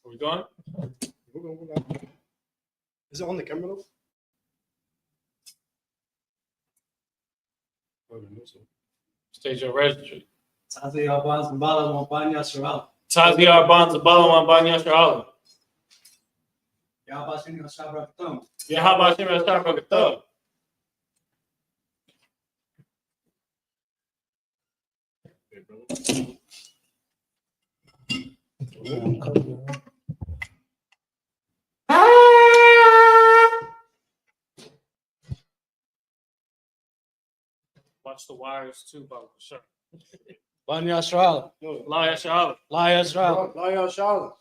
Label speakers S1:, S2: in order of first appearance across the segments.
S1: we going?
S2: We're going. Is it on the camera though?
S1: Stage your registry.
S3: Tazi Arban Zambala Wambanya Sharala.
S1: Tazi Arban Zabala Wambanya Sharala.
S3: Yabashim Yashabrakam.
S1: Yahabashim Yashabrakam. Watch the wires too, Baba. Sure.
S3: Banya Sharala.
S1: Laya Shala.
S3: Laya Sharala.
S2: Laya Shala.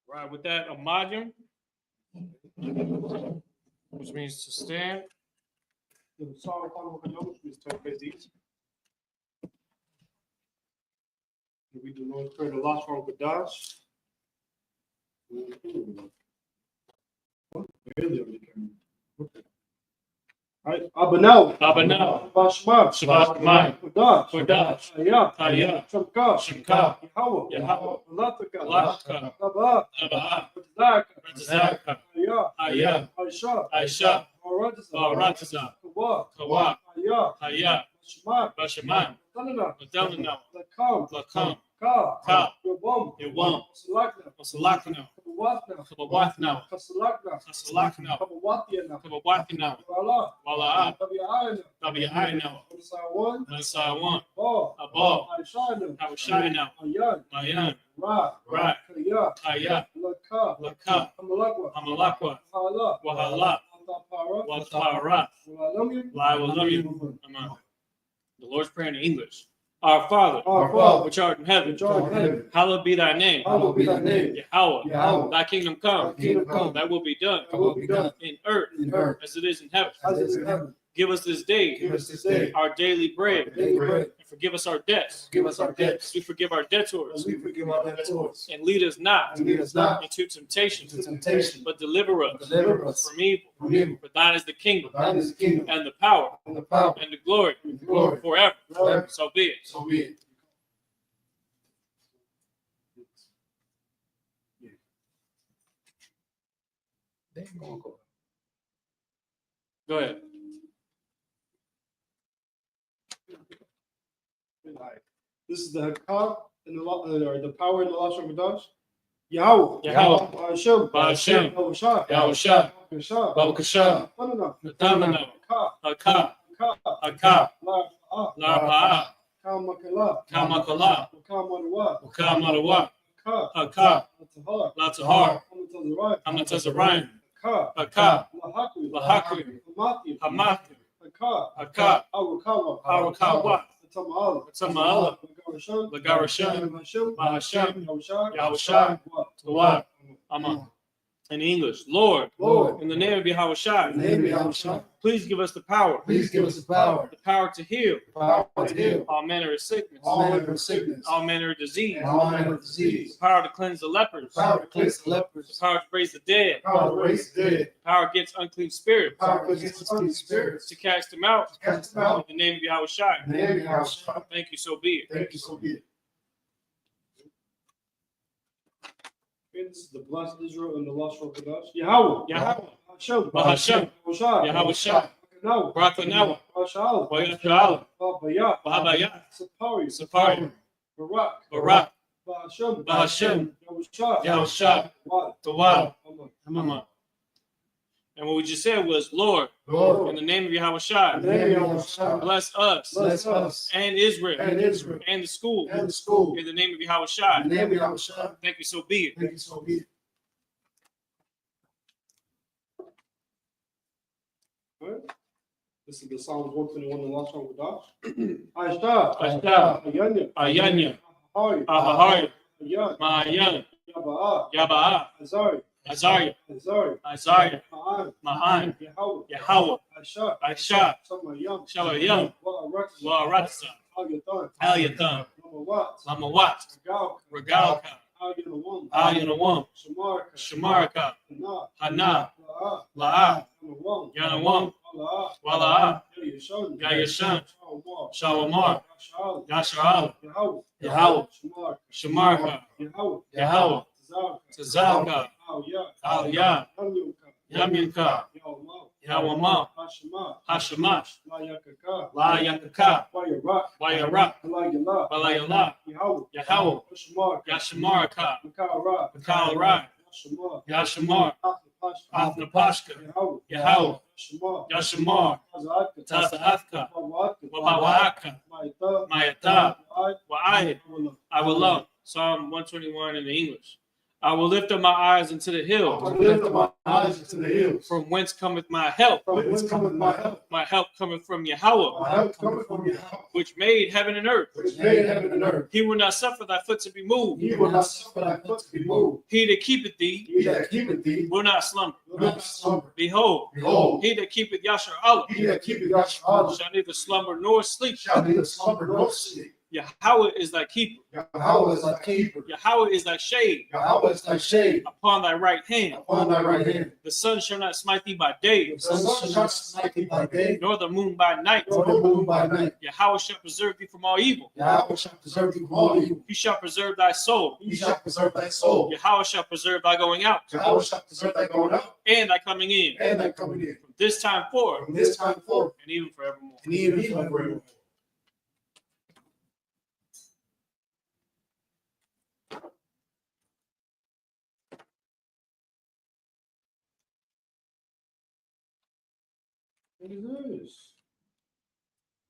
S1: Right, with that, Amajim, which means to stand.
S2: The Sorrow Pano Kadosh is 10 days. We do not pray the last one with Dash. Really on the camera. Okay. All right, Abanel.
S1: Abanel.
S2: Bashma.
S1: Shabbat Shemayim.
S2: Kodash.
S1: Kodash.
S2: Hayah.
S1: Hayah.
S2: Shamka.
S1: Shemka.
S2: Yahweh.
S1: Yahweh.
S2: Lataka.
S1: Lataka.
S2: Nabah.
S1: Nabah.
S2: Zaka.
S1: Zaka.
S2: Hayah.
S1: Hayah.
S2: Aisha.
S1: Aisha.
S2: Baratiza.
S1: Baratiza.
S2: Kawa.
S1: Kawa.
S2: Hayah.
S1: Hayah.
S2: Shema.
S1: Bashaman.
S2: Tanana.
S1: Madelana.
S2: Lakam.
S1: Lakam.
S2: Ka.
S1: Ka.
S2: Yawam.
S1: Yawam.
S2: Salakna.
S1: Wasalakna.
S2: Kabawatna.
S1: Kabawatna.
S2: Kasalakna.
S1: Kasalakna.
S2: Kabawatiana.
S1: Kabawatna.
S2: Wala.
S1: Wala.
S2: Tabi'ayna.
S1: Tabi'ayna.
S2: Sawan.
S1: Nasawan.
S2: Ba.
S1: Abba.
S2: Aishana.
S1: Hawashayna.
S2: Ayan.
S1: Mayan.
S2: Ra.
S1: Ra.
S2: Kaya.
S1: Kaya.
S2: Laka.
S1: Laka.
S2: Amalakwa.
S1: Amalakwa.
S2: Hala.
S1: Wahala.
S2: Atapara.
S1: Watara.
S2: Walamim.
S1: I will love you. Amen. The Lord's Prayer in English. Our Father, which art in heaven, hallowed be thy name.
S2: Hallowed be thy name.
S1: Yahweh,
S2: Yahweh.
S1: thy kingdom come.
S2: Thy kingdom come.
S1: Thy will be done.
S2: Thy will be done.
S1: In earth, as it is in heaven.
S2: As it is in heaven.
S1: Give us this day,
S2: Give us this day
S1: our daily bread.
S2: daily bread.
S1: And forgive us our debts.
S2: Give us our debts.
S1: As we forgive our debtors.
S2: As we forgive our debtors.
S1: And lead us not
S2: And lead us not
S1: into temptation,
S2: into temptation,
S1: but deliver us
S2: deliver us
S1: from evil.
S2: from evil.
S1: For thine is the kingdom,
S2: Thine is the kingdom
S1: and the power,
S2: and the power
S1: and the glory,
S2: and the glory
S1: forever.
S2: forever.
S1: So be it.
S2: So be it.
S1: Go ahead.
S2: This is the Hakah and the power in the last of Dash. Yahweh.
S1: Yahweh.
S2: Hashem.
S1: Hashem.
S2: Yahushua.
S1: Yahushua.
S2: Yahushua.
S1: Babakasha.
S2: Tanana.
S1: Natamana.
S2: Hakah.
S1: Hakah.
S2: Hakah.
S1: Hakah.
S2: La'afa'ah.
S1: La'afa'ah.
S2: Kamakala.
S1: Kamakala.
S2: Kamadwa.
S1: Ukamarawa.
S2: Hakah.
S1: Hakah.
S2: Latahar.
S1: Latahar.
S2: Kamatazarayim.
S1: Amatazarayan.
S2: Hakah.
S1: Hakah.
S2: Lahakri.
S1: Lahakri.
S2: Hamati.
S1: Hamathi.
S2: Hakah.
S1: Hakah.
S2: Awakawa.
S1: Harakawa.
S2: Tama'ala.
S1: Tama'ala.
S2: Lagarashan.
S1: Lagarashan.
S2: Hashem.
S1: Bahashem.
S2: Yahushua.
S1: Yahushua.
S2: Wa.
S1: Tawad. Amen. In English, Lord,
S2: Lord.
S1: in the name of Yahushua,
S2: In the name of Yahushua.
S1: please give us the power,
S2: Please give us the power.
S1: the power to heal
S2: Power to heal
S1: all manner of sickness,
S2: all manner of sickness.
S1: all manner of disease,
S2: And all manner of
S1: the
S2: disease.
S1: power to cleanse the lepers,
S2: Power to cleanse the
S1: the
S2: lepers.
S1: power to raise the dead,
S2: Power to raise the dead.
S1: power against unclean spirits,
S2: Power against unclean spirits.
S1: to cast them out.
S2: Cast them out.
S1: In the name of Yahushua.
S2: In the name of Yahushua.
S1: Thank you, so be it.
S2: Thank you, so be it. This is the blessed Israel and the lost for Kadash. Yahweh.
S1: Yahweh.
S2: Hashem.
S1: Bahashem.
S2: Yahushua.
S1: Yahushua.
S2: Now.
S1: Brakanawa.
S2: Hashem.
S1: Bayashala.
S2: Babayah.
S1: Bahabaya.
S2: Sapari.
S1: Safari.
S2: Barak.
S1: Barak.
S2: Bahashem.
S1: Bahashem.
S2: Yahushua.
S1: Yahushua.
S2: Wa.
S1: Tawad.
S2: Amen.
S1: Amen. And what we just said was, Lord,
S2: Lord.
S1: in the name of
S2: In the
S1: Yahushua,
S2: name of Yahushua.
S1: bless us
S2: Bless us.
S1: and Israel
S2: And Israel.
S1: and the school
S2: And the school.
S1: in the name of
S2: In
S1: Yahushua.
S2: the name of Yahushua.
S1: Thank you, so be it.
S2: Thank you, so be it. This is the Psalms 121 in the Lost Song of Dash. Aishta,
S1: Ashta,
S2: Ayanya,
S1: Ayanya,
S2: Ahari,
S1: Ahahari,
S2: Ayan,
S1: Ma'ayan,
S2: Yaba'a,
S1: Yaba'a,
S2: Azari,
S1: Azariah,
S2: Azari,
S1: Isaiah,
S2: Ma'an,
S1: Ma'an,
S2: Yahweh,
S1: Yahweh,
S2: Aisha,
S1: Aisha,
S2: Samayam,
S1: Shalayam,
S2: Wa'aratsa,
S1: Wa'aratsa,
S2: Al-Yatan,
S1: Al-Yatham,
S2: Lamawat,
S1: Lamawat,
S2: Regalka,
S1: Regalka,
S2: Al-Yanawam,
S1: Al-Yanawam,
S2: Shamarka,
S1: Shamarka,
S2: Hana,
S1: Hana,
S2: La'a,
S1: La'a,
S2: Yanawam,
S1: Yanawam,
S2: Ala'a,
S1: Wala'a,
S2: Yayashan,
S1: Yayashan,
S2: Shawamar,
S1: Shawamar,
S2: Yasha'al,
S1: Yasha'al,
S2: Yahweh,
S1: Yahweh,
S2: Shamarka,
S1: Shamarka,
S2: Yahweh,
S1: Yahweh,
S2: Tazarka,
S1: Tazalka,
S2: Al-Ya,
S1: Al-Ya,
S2: Yamyuka,
S1: Yamyuka,
S2: Yawma,
S1: Yawama,
S2: Hashema,
S1: Hashemash,
S2: La Yakaka,
S1: La Yakaka,
S2: Wayarak,
S1: Wayarak,
S2: Alayala,
S1: Walayala,
S2: Yahweh,
S1: Yahweh,
S2: Shamarka,
S1: Yashamarka,
S2: Makara,
S1: Makalra,
S2: Yashama,
S1: Yashamar,
S2: Athapashka,
S1: Athnapashka,
S2: Yahweh,
S1: Yahweh,
S2: Yashama,
S1: Yashamar,
S2: Tazaka,
S1: Tasahathka,
S2: Wawaka,
S1: Wabawaka,
S2: Maita,
S1: Mayata,
S2: Wa'ai,
S1: Wa'ai, I will love. Psalm 121 in the English. I will lift up my eyes into the
S4: I
S1: hills,
S4: will lift up my eyes into the hills.
S1: from whence cometh my help.
S4: From whence cometh my help?
S1: My help cometh from Yahweh,
S4: My help cometh from Yahweh,
S1: which made heaven and earth.
S4: which made heaven and earth.
S1: He will not suffer thy foot to be moved.
S4: He will not suffer thy foot to be moved.
S1: He that keepeth thee
S4: He that keepeth thee
S1: will not slumber.
S4: will not slumber.
S1: Behold,
S4: Behold,
S1: he that keepeth Yasher Allah
S4: he that keepeth Yahweh
S1: shall neither slumber nor sleep.
S4: shall neither slumber nor sleep.
S1: Yahweh is thy keeper.
S4: Yahweh is thy keeper.
S1: Yahweh is thy shade
S4: Yahweh is thy shade
S1: upon thy right hand.
S4: upon thy right hand.
S1: The sun shall not smite thee by day,
S4: The sun shall not smite thee by day,
S1: nor the moon by night.
S4: nor the moon by night.
S1: Yahweh shall preserve thee from all evil.
S4: Yahweh shall preserve thee from all evil.
S1: He shall preserve thy soul.
S4: He shall preserve thy soul.
S1: Yahweh shall preserve thy going out
S4: Yahweh shall preserve thy going out
S1: and thy coming in,
S4: and thy coming in.
S1: from this time forth
S4: From this time forth
S1: and even forevermore.
S4: and even forevermore.
S2: What is this?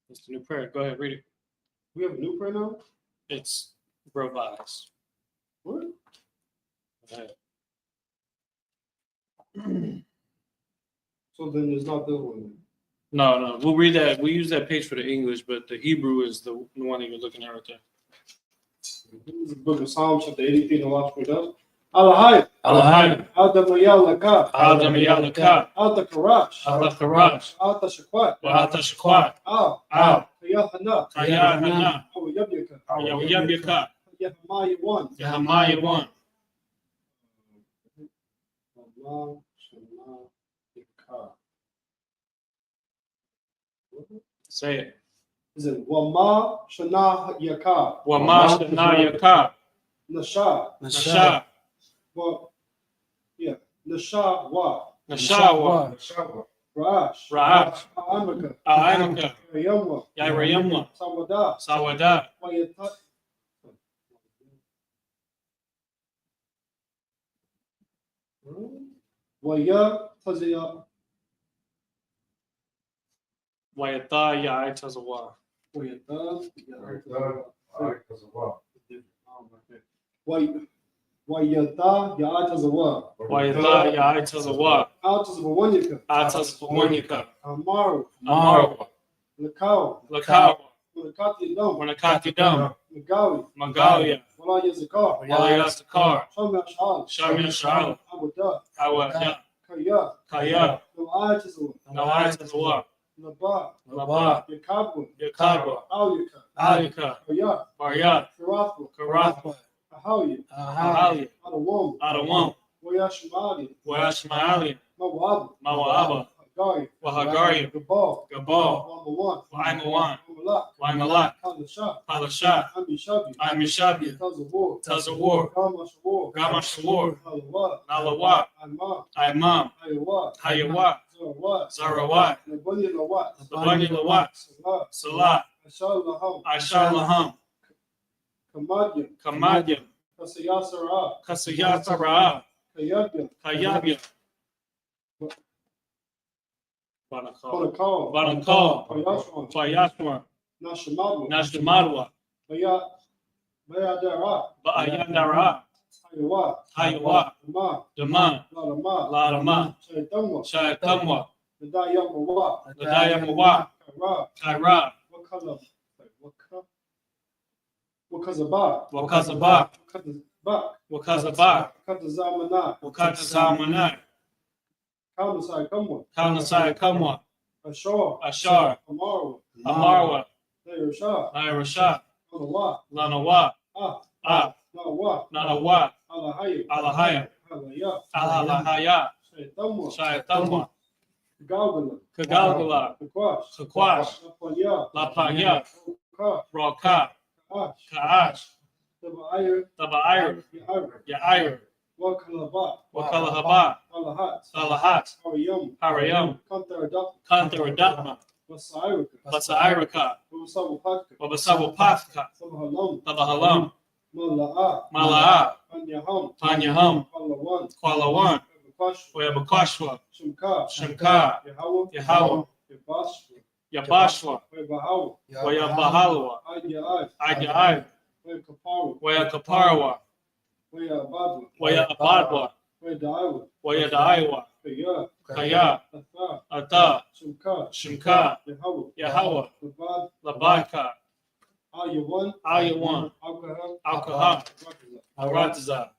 S1: That's the new prayer. Go ahead, read it.
S2: We have a new prayer now?
S1: It's revised.
S2: What?
S1: Go ahead.
S2: So then it's not this one.
S1: No, we'll read that. We use that page for the English, but the Hebrew is the one that you're looking at right there.
S2: This is the book of Psalms, chapter 83, the last one. Alahai,
S1: Alahai,
S2: Adamayalaka,
S1: Adam Yalaka,
S2: Alta Karash,
S1: Alta Karash,
S2: Alta Shakwat,
S1: Wa'ata Shakwat,
S2: Al,
S1: Al,
S2: Kayahana,
S1: Kayahana,
S2: Awayabyaka,
S1: Yawyamyaka,
S2: Yahamaya 1,
S1: Yahamaya 1.
S2: Allah, Shema, Yaka.
S1: Say it.
S2: Is it Wama, Shana, Yaka,
S1: Wama Shana Yaka,
S2: Nasha,
S1: Nasha,
S2: Wa, yeah, Nasha, Wa,
S1: Nashawa,
S2: Rash,
S1: Ra'ash,
S2: Amaka,
S1: A'amaka,
S2: Yamwa,
S1: Yairayamwa,
S2: Sawada,
S1: Sawada,
S2: Wayata, Waya, Tazia,
S1: Wayata Yai Tazawa,
S2: Wayata,
S4: Wayata
S2: Wayata, Yatazawa,
S1: Wayata Yai Tazawa,
S2: Altazawanyaka,
S1: Atasawanyaka,
S2: Amaru,
S1: Amaru,
S2: Lakau,
S1: Lakawa,
S2: Lakati Dom,
S1: Wanakati Dam,
S2: Magawi,
S1: Magalia,
S2: Wala Yazakar,
S1: Walayastakar,
S2: Shama Shal,
S1: Shamil Sha'al,
S2: Abuda,
S1: Awaya,
S2: Kaya,
S1: Kaya,
S2: Noatazawa,
S1: Nawai Tazawa,
S2: Naba,
S1: Laba,
S2: Yakabwa,
S1: Yakabwa,
S2: Alyaka,
S1: Alika,
S2: Kaya,
S1: Baryat,
S2: Karathwa,
S1: Karathwa,
S2: Ahawya,
S1: Ahali,
S2: Adawam,
S1: Adawam,
S2: Wayashmali,
S1: Wayashmaali,
S2: Mawab,
S1: Mawaba,
S2: Hagari,
S1: Wahagari,
S2: Gabal,
S1: Gabal,
S2: Wamawan,
S1: Waimawan,
S2: Wamalak,
S1: Waimalak,
S2: Kalasha,
S1: Palashat,
S2: Amishabi,
S1: Amishabia,
S2: Tazawar,
S1: Tazawar,
S2: Gamashawar,
S1: Gamashawar,
S2: Alawa,
S1: Nalawa,
S2: Imam,
S1: Imam,
S2: Ayawa,
S1: Hayawa,
S2: Zarawat,
S1: Zarawat,
S2: Nabani Lawat,
S1: Labani Lawat,
S2: Salat,
S1: Salat,
S2: Ashal Laham,
S1: Ashar Laham,
S2: Kamadya,
S1: Kamadyam,
S2: Kasayasara,
S1: Kasayatara,
S2: Kayabya,
S1: Kayabya, Banakal,
S2: Konakal,
S1: Banakal,
S2: Payashwan,
S1: Fayashma,
S2: Nashamadwa,
S1: Nashtamarwa,
S2: Bayadara,
S1: Ba'ayandara,
S2: Ayawa,
S1: Hayawa,
S2: Ma,
S1: Dama,
S2: Ladama,
S1: Ladama,
S2: Shaitamwa,
S1: Shayatamwa,
S2: Nadaya Mawa,
S1: Ladaya Mawa,
S2: Kara,
S1: Kaira,
S2: Wakala, Wakazaba,
S1: Wakazaba,
S2: Wakazaba,
S1: Wakazaba,
S2: Wakazamana,
S1: Wakazamana,
S2: Kalasai Kamwa,
S1: Kalasai Kamwa,
S2: Ashar,
S1: Ashar,
S2: Amaru,
S1: Amarwa,
S2: Nairasha,
S1: Nairasha,
S2: Alawa,
S1: Lanawa,
S2: Ah, Nawa,
S1: Nanawa,
S2: Alahaya,
S1: Alahaya,
S2: Alaya,
S1: Alalahaya,
S2: Shaitamwa,
S1: Shaitamwa,
S2: Galgala,
S1: Kagalgala,
S2: Kakwash,
S1: Kakwash,
S2: Lapanya,
S1: Lapanya,
S2: Ka,
S1: Raka,
S2: Ash,
S1: Kaash,
S2: Tabair,
S1: Tabair,
S2: Yair,
S1: Yair,
S2: Wakalaba,
S1: Wakalahaba,
S2: Alahat,
S1: Salahat,
S2: Hariyam,
S1: Harayam,
S2: Kantaradap,
S1: Kantaradapma,
S2: Vasairika,
S1: Basairaka,
S2: Vasawapatka,
S1: Wabasawapathka,
S2: Sabahalam,
S1: Tabahalam,
S2: Mala'a,
S1: Mala'a,
S2: Panyaham,
S1: Panyaham,
S2: Palawan,
S1: Kualawan,
S2: Ebakash,
S1: Webakashwa,
S2: Shimka,
S1: Shemka,
S2: Yahawah,
S1: Yahawah,
S2: Yabashwa,
S1: Yabashwa,
S2: Webahawa,
S1: Wayabahalwa,
S2: Ayai,
S1: Ayai,
S2: Wekaparu,
S1: Wayakaparwa,
S2: Weyabadwa,
S1: Wayabadwa,
S2: Wedaiwa,
S1: Wayadaiwa,
S2: Kaya,
S1: Kaya,
S2: Atha,
S1: Ata,
S2: Shimka,
S1: Shemka,
S2: Yahawah,
S1: Yahawah,
S2: Labad,
S1: Labaka,
S2: Ayawan,
S1: Ayawan,
S2: Alcohol,
S1: Alkahah, Arataza.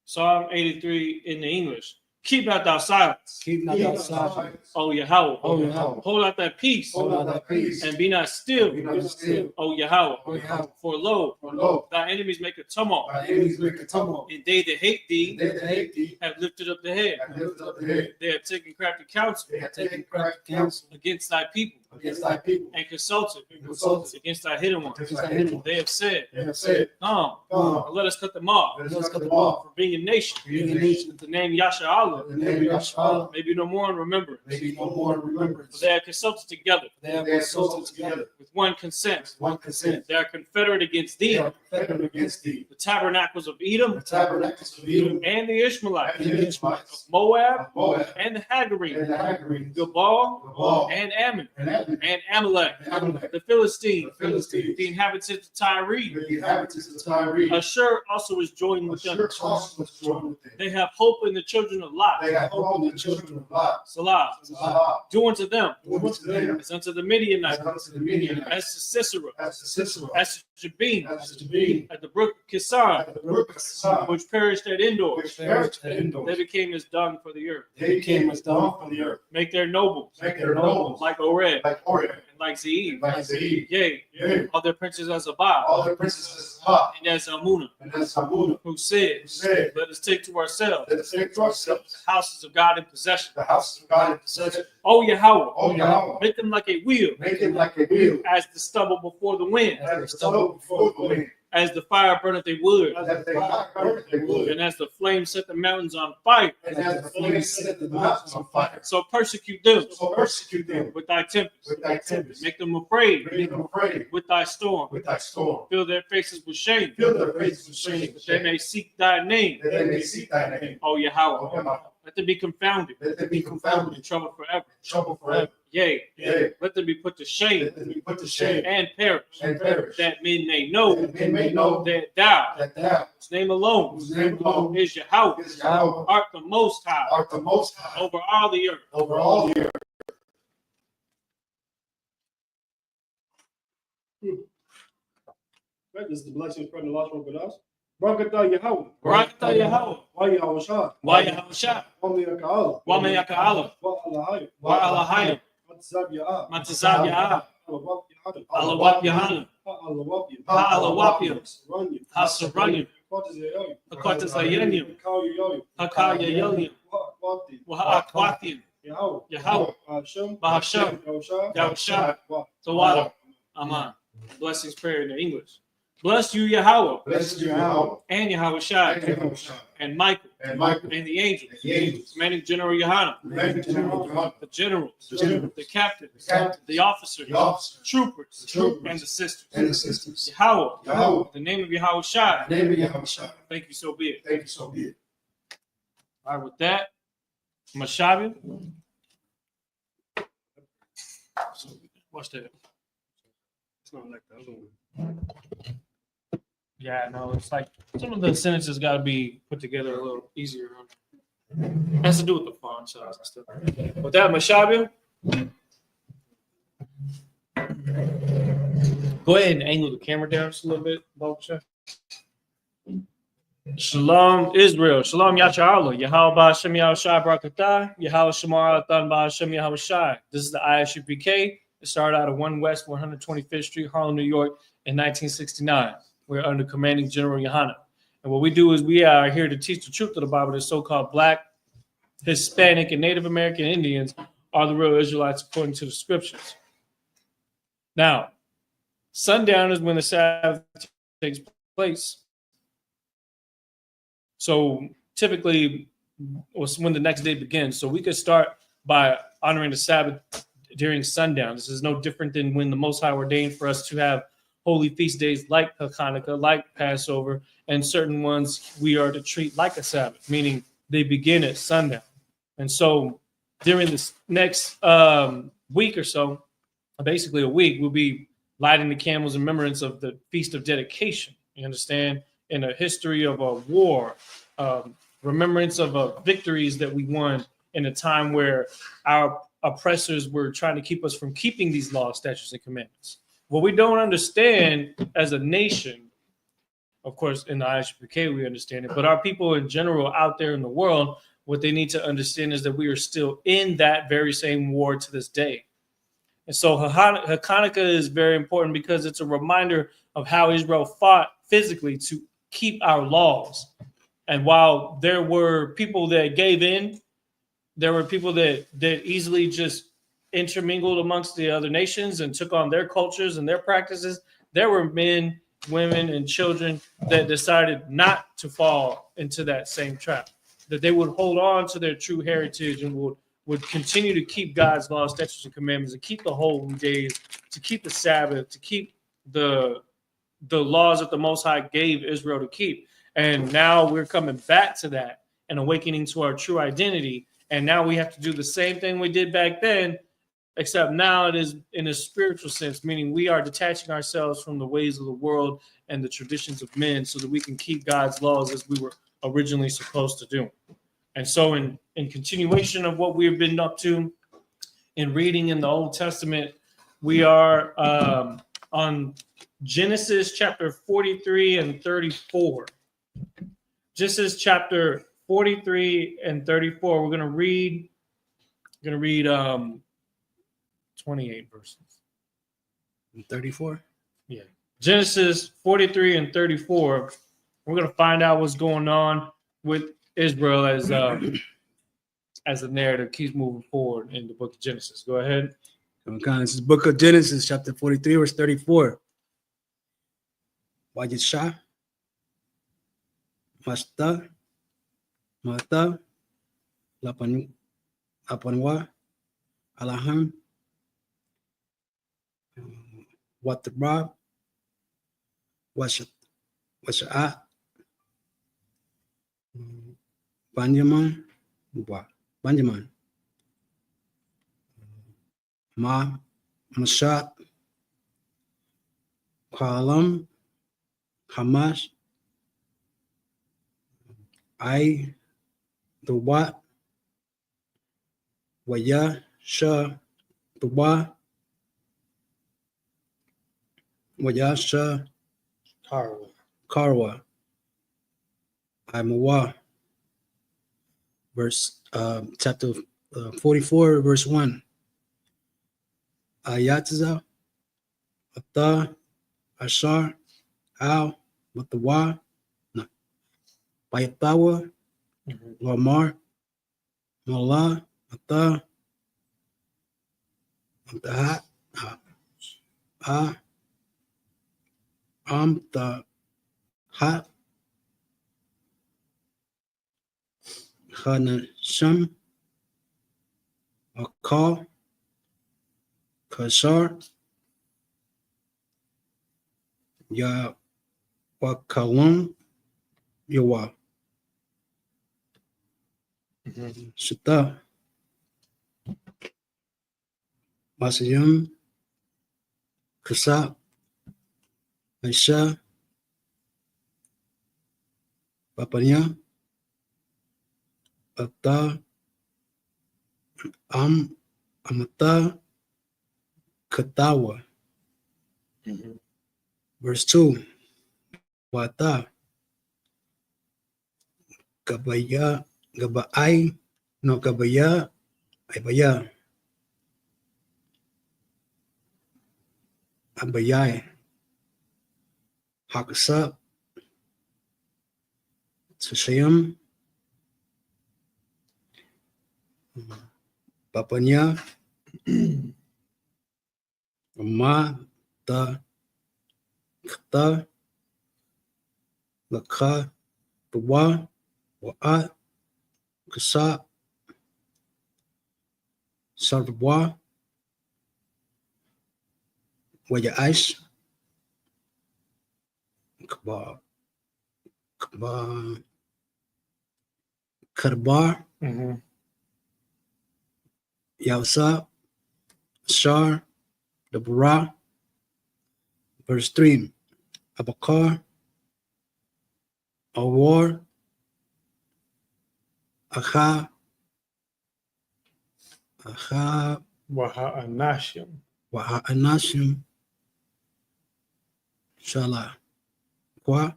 S1: Psalm 83 in the English. Keep not thou silence,
S3: Keep not thy silence.
S1: O Yahweh.
S3: O Yahweh.
S1: Hold out that peace,
S3: Hold out thy peace.
S1: and be not still,
S4: Be not still.
S1: O Yahweh.
S3: O Yahweh.
S1: For lo,
S4: For lo,
S1: thy enemies make a tumult,
S4: thy enemies make a tumult.
S1: and they that hate thee
S4: They that hate thee
S1: have lifted up the head.
S4: have lifted up the head.
S1: They have taken crafty counsel
S4: They have taken crafty counsel
S1: against thy people,
S4: against thy people.
S1: and consulted
S4: Consulted
S1: against thy hidden ones.
S4: against thy hidden ones.
S1: They have said,
S4: They have said,
S1: Come,
S4: Come,
S1: and let us cut them off,
S4: let us cut them off.
S1: for being a nation.
S4: Being a nation,
S1: The name Yasha Allah
S4: the name of Yahshua
S1: may be no more in remembrance.
S4: may be no more in
S1: For
S4: remembrance.
S1: they are consulted together
S3: They have
S4: They are
S3: consulted
S4: consulted
S3: together.
S4: together
S1: with one consent.
S4: with one consent.
S1: They are confederate against
S4: They
S1: thee,
S4: are confederate against thee.
S1: the tabernacles of Edom
S4: The tabernacles of Edom
S1: and the Ishmaelites,
S4: and the Ishmaelites,
S1: Moab
S4: of Moab
S1: and the Hagarenes,
S4: and the Hagarenes,
S1: Gabal
S4: Gabal
S1: and Ammon
S4: and Ammon
S1: and Amalek,
S4: and Amalek,
S1: the Philistines,
S4: the Philistines,
S1: the inhabitants of Tyre.
S4: the inhabitants of Tyre.
S1: Ashur also is joined with them.
S4: Ashur also was joined with them.
S1: They have hope in the children of Lot.
S4: They have hope in the children of Lot.
S1: Salah.
S4: Salah,
S1: Do unto them
S4: do unto them
S1: as unto the Midianites,
S4: as unto the Midianites,
S1: as to Sisera,
S4: as to Sisera,
S1: as to Jabin,
S4: as to Jabin,
S1: at the brook Kison,
S4: at the brook of Son,
S1: which perished at Endor.
S4: which perished at
S1: They
S4: Endor.
S1: became as dung for the earth.
S4: They became as dung for the earth.
S1: Make their nobles
S4: Make their nobles
S1: like Oreb
S4: like Oreb,
S1: and like Zeeb.
S4: like Zeeb.
S1: Yea,
S4: Yea,
S1: all their princes as Abba
S4: all their princesses Lot
S1: and as Almunah,
S4: and as Hamuna,
S1: who said,
S4: who said,
S1: Let us take to ourselves
S4: let us take to ourselves
S1: the houses of God in possession.
S4: the houses of God in possession.
S1: O Yahweh,
S4: O Yahweh,
S1: make them like a wheel,
S4: make it like a wheel,
S1: as the stubble before the wind,
S4: as the stubble before the wind,
S1: as the fire burneth a wood,
S4: as they burn the wood,
S1: and as the flame set the mountains on fire.
S4: and as the flames set the mountains on fire.
S1: So persecute them
S4: So persecute them
S1: with thy tempest.
S4: with thy tempest,
S1: Make them afraid
S4: make them afraid
S1: with thy storm.
S4: with thy storm.
S1: Fill their faces with shame,
S4: Fill their faces with shame,
S1: that they may seek thy name,
S4: that they may seek thy name.
S1: O
S4: O
S1: Yahweh.
S4: Yahweh,
S1: Let them be confounded,
S4: let them be confounded,
S1: in trouble forever.
S4: trouble forever.
S1: Yea,
S4: Yea,
S1: let them be put to shame
S4: let them be put to shame
S1: and perish,
S4: and perish,
S1: that men may know
S4: that they may know
S1: that thou,
S4: that thou,
S1: whose name alone
S4: whose name alone
S1: is Yahweh,
S4: is Yahweh,
S1: art the most high
S4: art the most high
S1: over all the earth.
S4: over all the earth.
S2: Right, this is the blessing spread the lost one with us. Barakatah Yahweh.
S1: Barakatah Yahweh,
S2: Wa Yahweh Shah.
S1: wa Yahushua,
S2: Wa Meyaka'ala.
S1: wa Meyaka'ala,
S2: Wa Alahaya.
S1: wa Alahayim,
S2: Matzab Ya'ah.
S1: Matazab Ya'ah,
S2: Alawab Yahana.
S1: Alawap Yahana,
S2: Alawab Yahana.
S1: Ha'alawapim,
S2: Saranya.
S1: Hasaranyim,
S2: Kotas Yayoy.
S1: Hakotas Ayanyim,
S2: Kau Yayoy.
S1: Hakaya Yolim,
S2: Wati.
S1: Waha'akwathim,
S2: Yahweh.
S1: Yahweh,
S2: Hashem.
S1: Bahasham,
S2: Yahushua.
S1: Yahushua,
S2: Wa.
S1: Tawada. Aman. Blessings prayer in the English. Bless you, Yahweh,
S4: Blessed be Yahweh,
S1: and Yahweh
S4: and
S1: Shai,
S4: Yahushua,
S1: and Michael,
S4: and Michael,
S1: and the angels,
S4: and the angels,
S1: commanding General Yohana,
S4: commanding General John,
S1: the generals,
S4: the generals,
S1: the captains,
S4: the captains,
S1: the officers,
S4: the officers,
S1: troopers,
S4: the troopers,
S1: and the sisters.
S4: and the sisters.
S1: Yahweh,
S4: Yahweh,
S1: the name of Yahweh Shai.
S4: in the name of Yahushua,
S1: Thank you, so be it.
S4: thank you, so be it.
S1: All right, with that, Mashabi. So, watch that.
S2: It's not like that.
S1: Yeah, no, it's like some of the sentences got to be put together a little easier. It has to do with the font size and stuff. With that, Mashabi, Go ahead and angle the camera down just a little bit, Baruch. Shalom, Israel. Shalom, Yacha'Allah. Yahweh Hashem Yahushai Barakatah. Yahweh Shemar Athan Hashem Yahushai. This is the Isupk. It started out of 1 West 125th Street, Harlem, New York in 1969. We're under commanding General Yohana. And what we do is we are here to teach the truth of the Bible. The so-called Black, Hispanic, and Native American Indians are the real Israelites according to the scriptures. Now, sundown is when the Sabbath takes place. So typically, it's when the next day begins. So we could start by honoring the Sabbath during sundown. This is no different than when the Most High ordained for us to have holy feast days like Hanukkah, like Passover, and certain ones we are to treat like a Sabbath, meaning they begin at sundown. And so during this next week or so, basically a week, we'll be lighting the candles in remembrance of the Feast of Dedication. You understand? In a history of a war, remembrance of victories that we won in a time where our oppressors were trying to keep us from keeping these laws, statutes, and commandments. What we don't understand as a nation, of course, in the Isupk, we understand it, but our people in general out there in the world, what they need to understand is that we are still in that very same war to this day. And so Hanukkah is very important because it's a reminder of how Israel fought physically to keep our laws. And while there were people that gave in, there were people that easily just intermingled amongst the other nations and took on their cultures and their practices. There were men, women, and children that decided not to fall into that same trap, that they would hold on to their true heritage and would continue to keep God's laws, statutes, and commandments, and keep the holy days, to keep the Sabbath, to keep the laws that the Most High gave Israel to keep. And now we're coming back to that and awakening to our true identity. And now we have to do the same thing we did back then, except now it is in a spiritual sense, meaning we are detaching ourselves from the ways of the world and the traditions of men so that we can keep God's laws as we were originally supposed to do. And so in continuation of what we've been up to in reading in the Old Testament, we are on Genesis chapter 43 and 34. Genesis chapter 43 and 34. We're going to read 28 verses.
S3: 34?
S1: Yeah. Genesis 43 and 34. We're going to find out what's going on with Israel as the narrative keeps moving forward in the book of Genesis. Go ahead.
S3: This is book of Genesis, chapter 43, verse 34. Wajisha, Masta, Mata, Lapanwa, Alaham, Watabra, Washaat, Banjaman, Mashat, Kalam, Hamas, the what, Waya, Shah, the what, Waya, Shah, Karwa, Imawa, verse, chapter 44, verse 1. Ayatza, Ata, Ashar, Al, Matawa, Bayatawa, Lamar, Mala, Ata, Amtahat, Amtahat, Hanasham, Akal, Kashar, Ya Wakalum, Yawa, Shata, Masayam, Kasa, Aisha, Papanya, Ata, Amata Katawa.
S1: Mhm.
S3: Verse 2. Wata Gabaya Gabaay no Gabaya Ibaya Abayay Hakasa Sashayam Papanya Ma Ta Kata Laka Bawa Wa'a Kasa Sarwa Waya Ice Kaba Kaba Karbar
S1: Mhm.
S3: Yausa Shar Dabura. Verse 3. Abakar Awar Aha Aha
S1: Waha'anashim.
S3: Waha Anashim Shala Kwa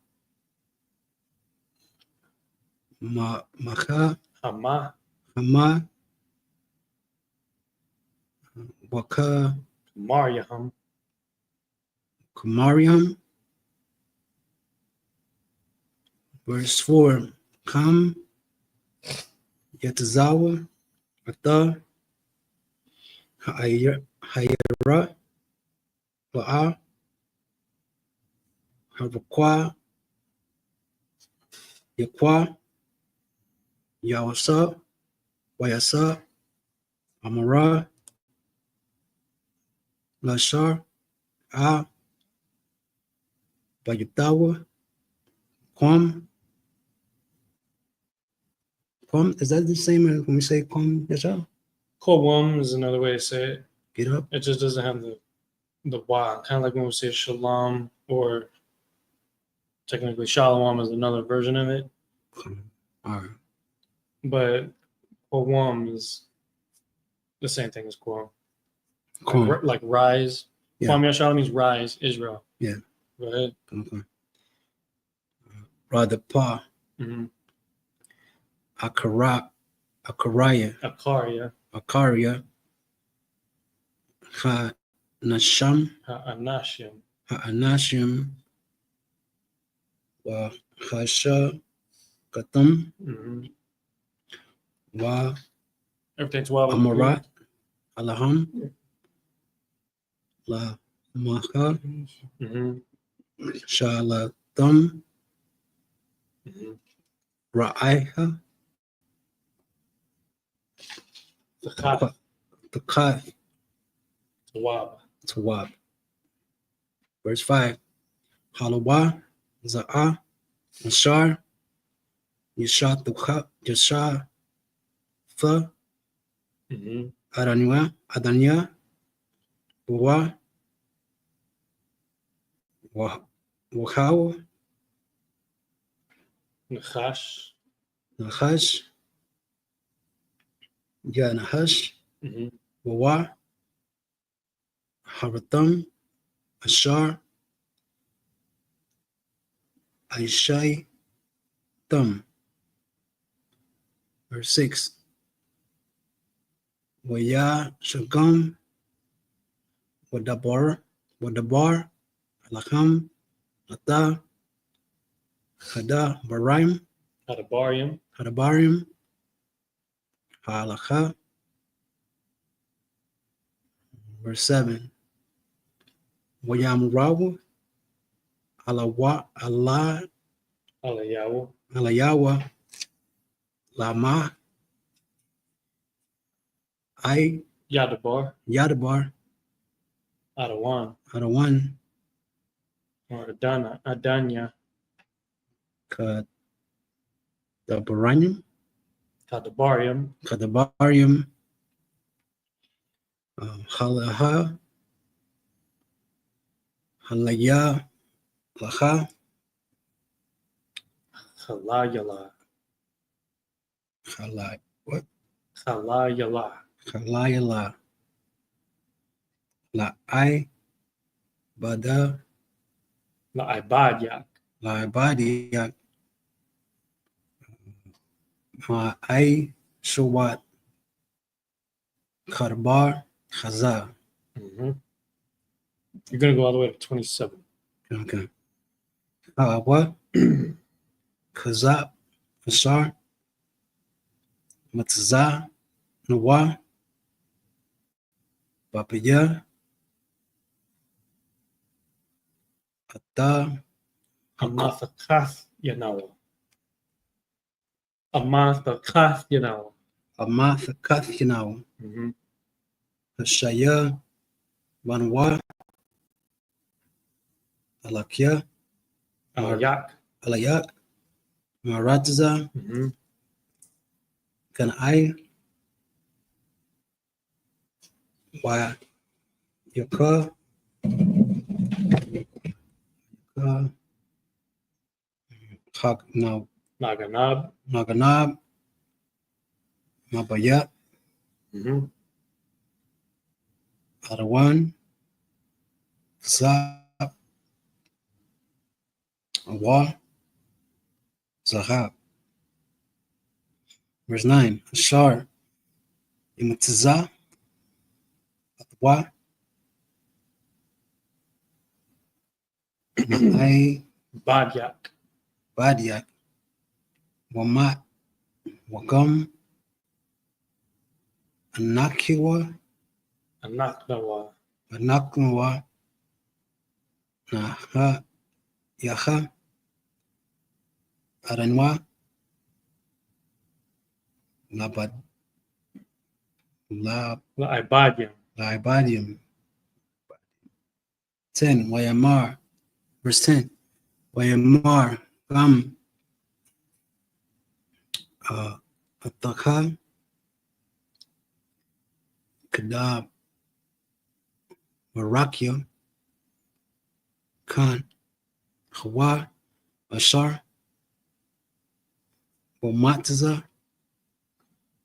S3: Maha
S1: Hama.
S3: Hama Waka
S1: Maryam.
S3: Kumariam. Verse 4. Kam Yatazawa Ata Hayara Wa'a Havakwa Yakwa Yawasa Wayasa Amara Lashar A Bayutawa Kwam. Kwam, is that the same as when we say Kwam Yasha?
S1: Kowum is another way to say it.
S3: Get up.
S1: It just doesn't have the wa. Kind of like when we say shalom, or technically shalom is another version of it.
S3: All right.
S1: But kowum is the same thing as quam.
S3: Kwam.
S1: Like rise.
S3: Yeah.
S1: Kwam Yashala means rise, Israel.
S3: Yeah.
S1: Go ahead.
S3: Okay. Radapa
S1: Mm-hmm.
S3: Akaraya
S1: Akaria.
S3: Akaria Ha Nasham
S1: Ha'anashim.
S3: Ha Anashim Wa Hasha Katum
S1: Mm-hmm.
S3: Wa
S1: Everything's wild.
S3: Amarat Alaham La Maha
S1: Mm-hmm.
S3: Shalatum
S1: Mm-hmm.
S3: Ra'aiha
S1: The Kaf.
S3: Takat
S1: Wab.
S3: Tawab. Verse 5. Halawa Za'a Ashar Yasha Tukha Yasha Fa
S1: Mm-hmm.
S3: Adanya Wa Wahaw
S1: Nachash.
S3: Nahash Ya Nahash
S1: Mm-hmm.
S3: Wawa Haratam Ashar Aishai Tum. Verse 6. Waya Shagam Wadabar Alakam Ata Hada Baraim
S1: Hadabarium.
S3: Hadabarim Halakha. Verse 7. Wayamurawa Alayawa
S1: Alayawu.
S3: Lama I
S1: Yadabar.
S3: Yadabar
S1: Adawan.
S3: Adawan
S1: Or Adanya.
S3: Kadabaranyam
S1: Hadabarium.
S3: Kadabarium Halaha Halaya Laha
S1: Halayala.
S3: Halay what
S1: Halayala.
S3: Halayala La I Bada
S1: La'ibad yak.
S3: La Ibadiyak Ma I Shawat Karbar Khaza.
S1: Mhm. You're going to go all the way to 27.
S3: Okay. What? Kazab Ashar Matza Nawa Papaya Ata
S1: Amathakath Yanawa. Amathakath Yanawa.
S3: Amath Kathinau
S1: Mhm.
S3: Hashaya Wanwa Alakia
S1: Yak.
S3: Alayak Maratza
S1: Mhm.
S3: Can I Wa Yaka Hak now
S1: Naganab.
S3: Naganab Mabaya
S1: Mhm.
S3: Arawan Zab Wa Zahab. Verse 9 Ashar Imatza Wa Ma'ai
S1: Bad yak.
S3: Badiak Wamat Wagam Anakiwa
S1: Anaknawa.
S3: Anakwa Naha Yaha Aranwa Labad
S1: La'ibad yak.
S3: Libadium 10 Wayamar verse 10 Wayamar Gam Ataka Kadab Marakya Khan Hawa Ashar Wamatza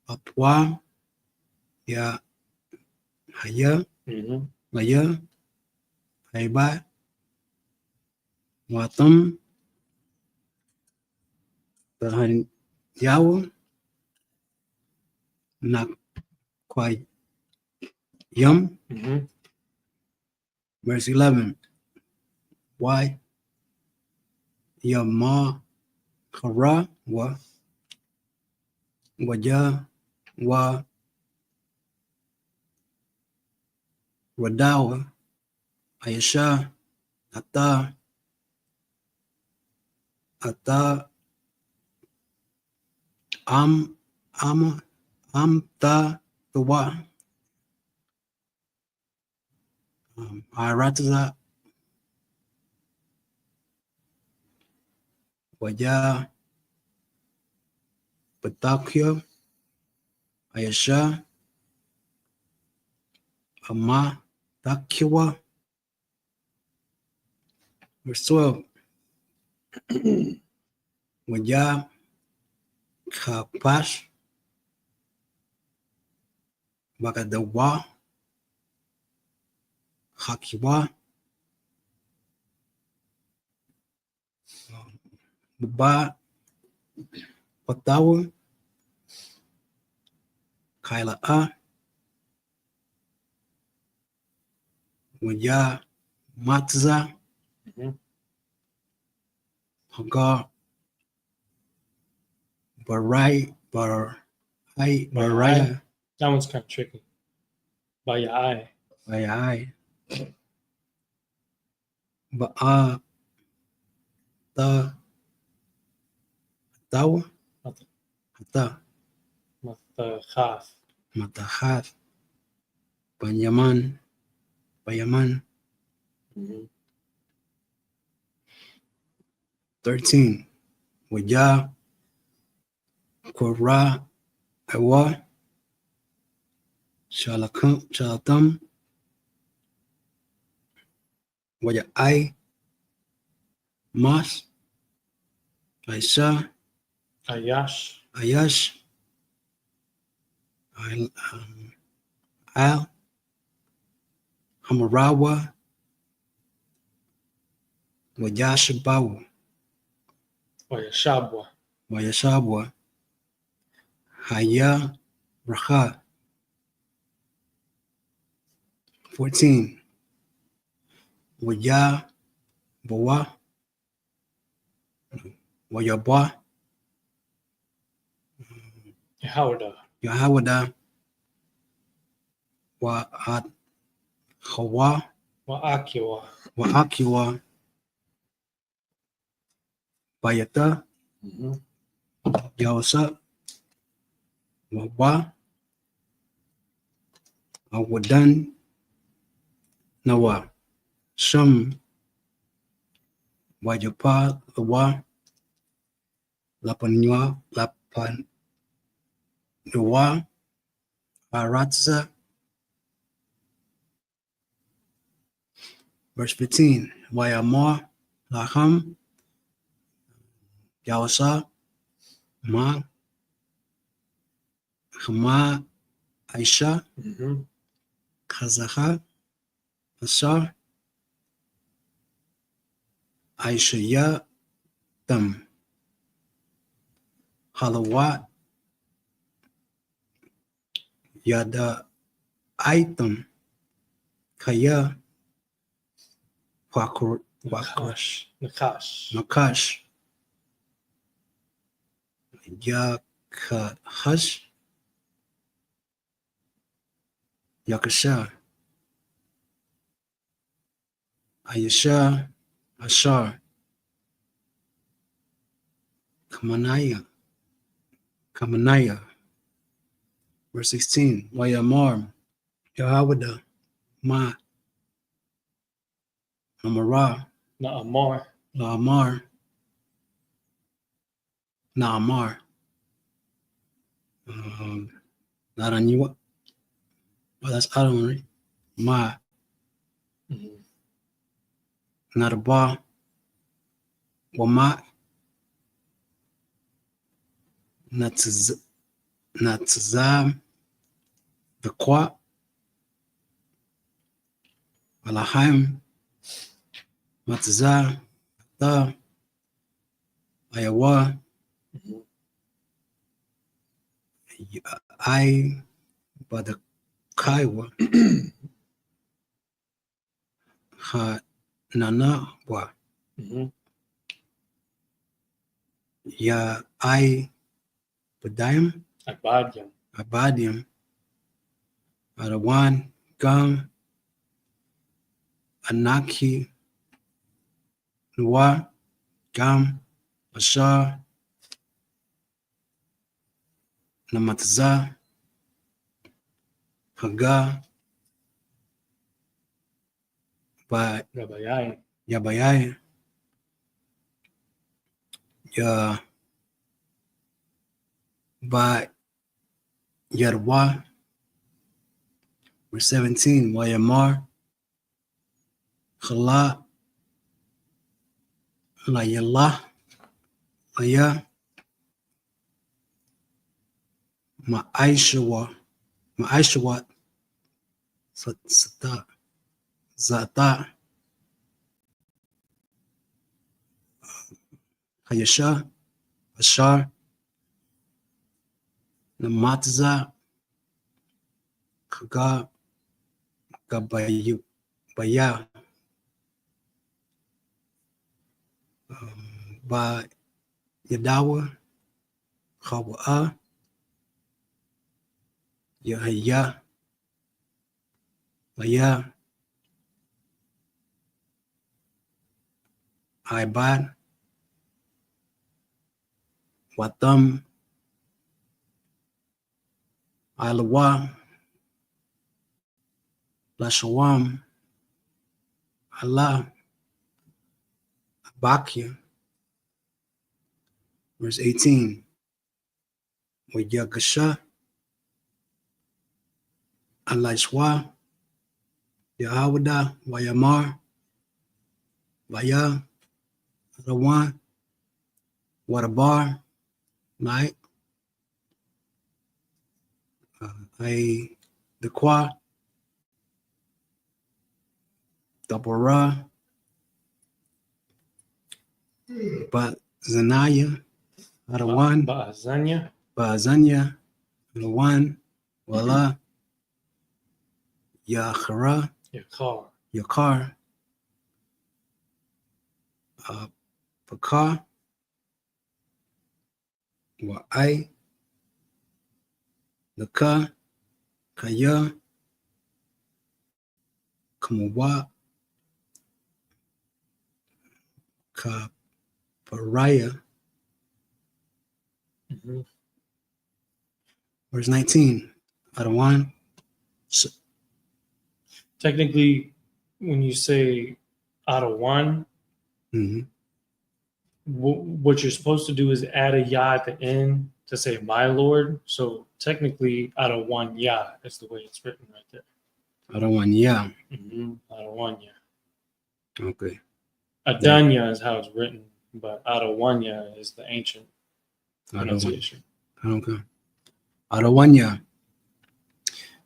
S3: Apwa Ya Haya
S1: Mhm.
S3: Maya Haiba Watam Tahan Yawa Nak Kwai Yum
S1: Mhm.
S3: verse 11 Why Yama Hara Waja Wa Wadawa Ayasha Ata Am Ta Tawa Arataza Waja Batakya Ayasha Ama Takiwa verse 12 Waja Kapash Bagadawa Hakiwa Baba Patawa Kaila Waja Matza
S1: Mhm.
S3: Hagar Baraya
S1: That one's kind of tricky. Bayai.
S3: Barai Ba'a Ta Tawa Hata
S1: Mathakath.
S3: Matahat Panyaman Payaman
S1: Mhm.
S3: 13 Waja Kora Awa Shalatam Waja Mas Aisha
S1: Ayash.
S3: Ayash Al Hamarawa Wayashabawa
S1: Oyashabwa.
S3: Wayashabwa Haya Raha 14 Waya Bawa Wayaba
S1: Yahawada.
S3: Yahawada Wa Hawa
S1: Wa'akiwa.
S3: Wa Bayata Yausa Wawa Awadan Nawa Sham Wajapa Lawa Lapanua Aratza. Verse 15 Wayamar Laham Yausa Ma Hama Aisha Kazaha Asar Aishaya Tam Halawat Yada Item Kaya Wakrush
S1: Nakash.
S3: Nakash Yakahash Yakasha Ayasha Ashar Kamanaya verse 16 Wayamar Yahawada Ma Amara
S1: Na'amar.
S3: Naamar Naraniwa. Oh, that's Adam, right? Ma Narba Wama Natzam Vakwa Alahaim Matzah Ta Ayawa I Badakaiwa Ha Nanawa Ya I Badaim Abadim Adawan Gam Anaki Nuwa Gam Ashar Namatza Haga Ba
S1: Rabayai.
S3: Yabayai Ya Ba Yarwa verse 17 Wayamar Khala Layala Laya Ma'aishawat Sata Zata Hayasha Ashar Namatza Kaga Gabayu Baya Ba Yadawa Hawa Yahya Baya Ibad Watam Alawa Lashawam Allah Abakia verse 18 Wayagasha Alaishwa Yahawada Wayamar Vaya Rawan Wadabar Night I the Kwa Dabora, Bazanaya, Adawan,
S1: Ba'azanya.
S3: Bazanya, Adawan, Wala, Yahara,
S1: Yakar.
S3: Yakar, Pakar, Wa'ai, Laka, Kaya, Kamawa, Kaparaya.
S1: Mhm.
S3: Verse 19. Adawan.
S1: Technically, when you say out of one,
S3: Mm-hmm.
S1: what you're supposed to do is add a ya at the end to say my Lord. So technically, out of one ya is the way it's written right there.
S3: Adawan, yeah.
S1: Out of one ya.
S3: Okay.
S1: Adanya is how it's written, but out of one ya is the ancient
S3: Adawan.
S1: pronunciation.
S3: Okay. Adawanya.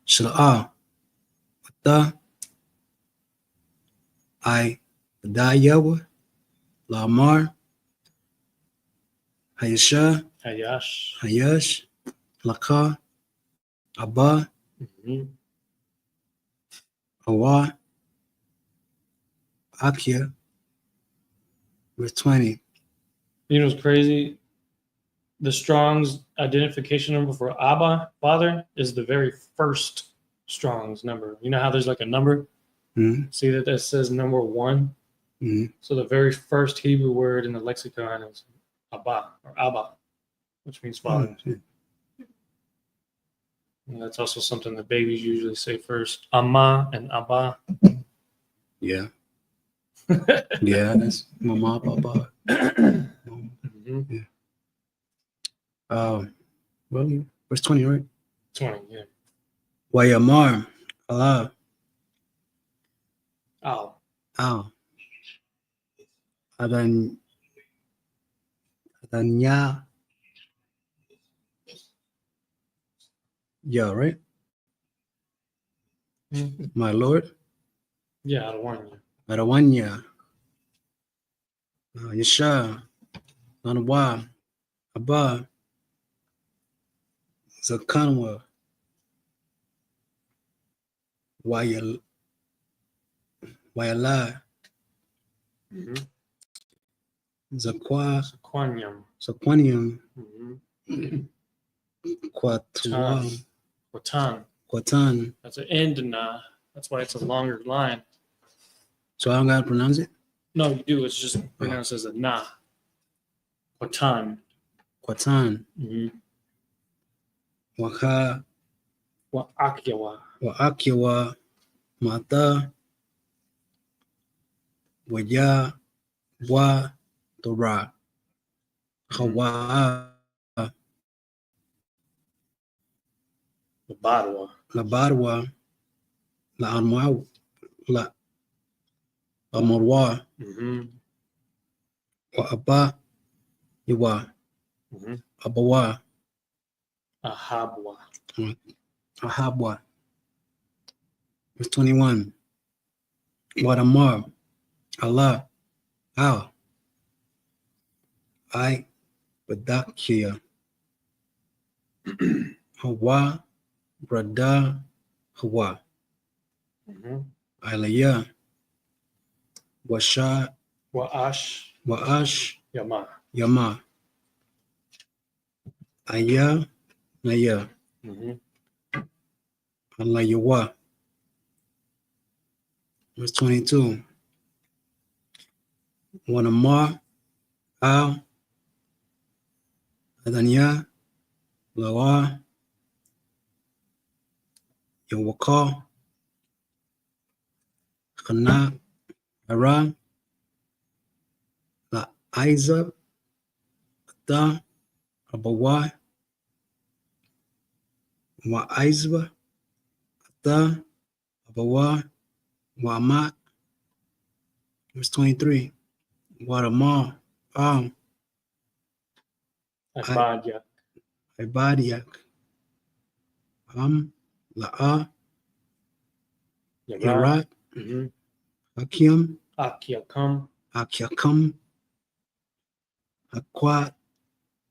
S3: Shala'a. Wata. I. Dayawa. Lamar. Hayasha.
S1: Hayash.
S3: Hayash. Laka. Abba.
S1: Mhm.
S3: Awa. Akia. Verse 20.
S1: You know what's crazy? The Strong's identification number for Abba, Father, is the very first Strong's number. You know how there's like a number?
S3: Mm-hmm.
S1: See that says number one?
S3: Mm-hmm.
S1: So the very first Hebrew word in the lexicon is Abba or Abba, which means father. And that's also something that babies usually say first. Amma and Abba.
S3: Yeah. Yeah, that's Mama, Papa.
S1: Mhm.
S3: Well, verse 20, right?
S1: 20, yeah.
S3: Wayamar. Allah.
S1: Oh,
S3: Al. Adanya. Yeah, right? My Lord.
S1: yeah, out of one, yeah.
S3: Adawanya. Yasha. Nanawa. Abba. Zakanwa. Wayala.
S1: Mhm.
S3: Zakwa.
S1: Sequanium.
S3: Zaquanium.
S1: Mhm.
S3: Quatuwa.
S1: Quatan.
S3: Quatan.
S1: That's an end and that's why it's a longer line.
S3: So I don't gotta pronounce it?
S1: No, you do. It's just pronounced as a na. Quatan.
S3: Quatan.
S1: Mm-hmm.
S3: Waka.
S1: Wa'akyawa.
S3: Wa'akiwa. Mata. Waya. Wa. Torah. Hawa.
S1: Labadwa.
S3: Labarwa. La Amwa. La Amorwa.
S1: Mm-hmm.
S3: Wa Abba. Iwa.
S1: Mm-hmm.
S3: Abawa.
S1: Ahabwa.
S3: Ahabwa. Verse 21. Wadamar. Allah. Al. I. Badakia. Hawa. Brada. Hawa.
S1: Mm-hmm.
S3: Alaya. Washa.
S1: Wa'ash.
S3: Waash.
S1: Yama.
S3: Yama. Aya. Naya.
S1: Mm-hmm.
S3: Alayawa. Verse 22. Wanamar. Al. Adanya. Lawa. Yawaka. Khana. Ara. La Isa. Da. Abawa. Wa Isba. Da. Abawa. Wa Amat. Verse 23. Wadamar. Al.
S1: Abadya.
S3: Ibadiak. La'a.
S1: Yama.
S3: Yarat.
S1: Mm-hmm.
S3: Akim,
S1: Akiakam,
S3: Akiakam, Aqua,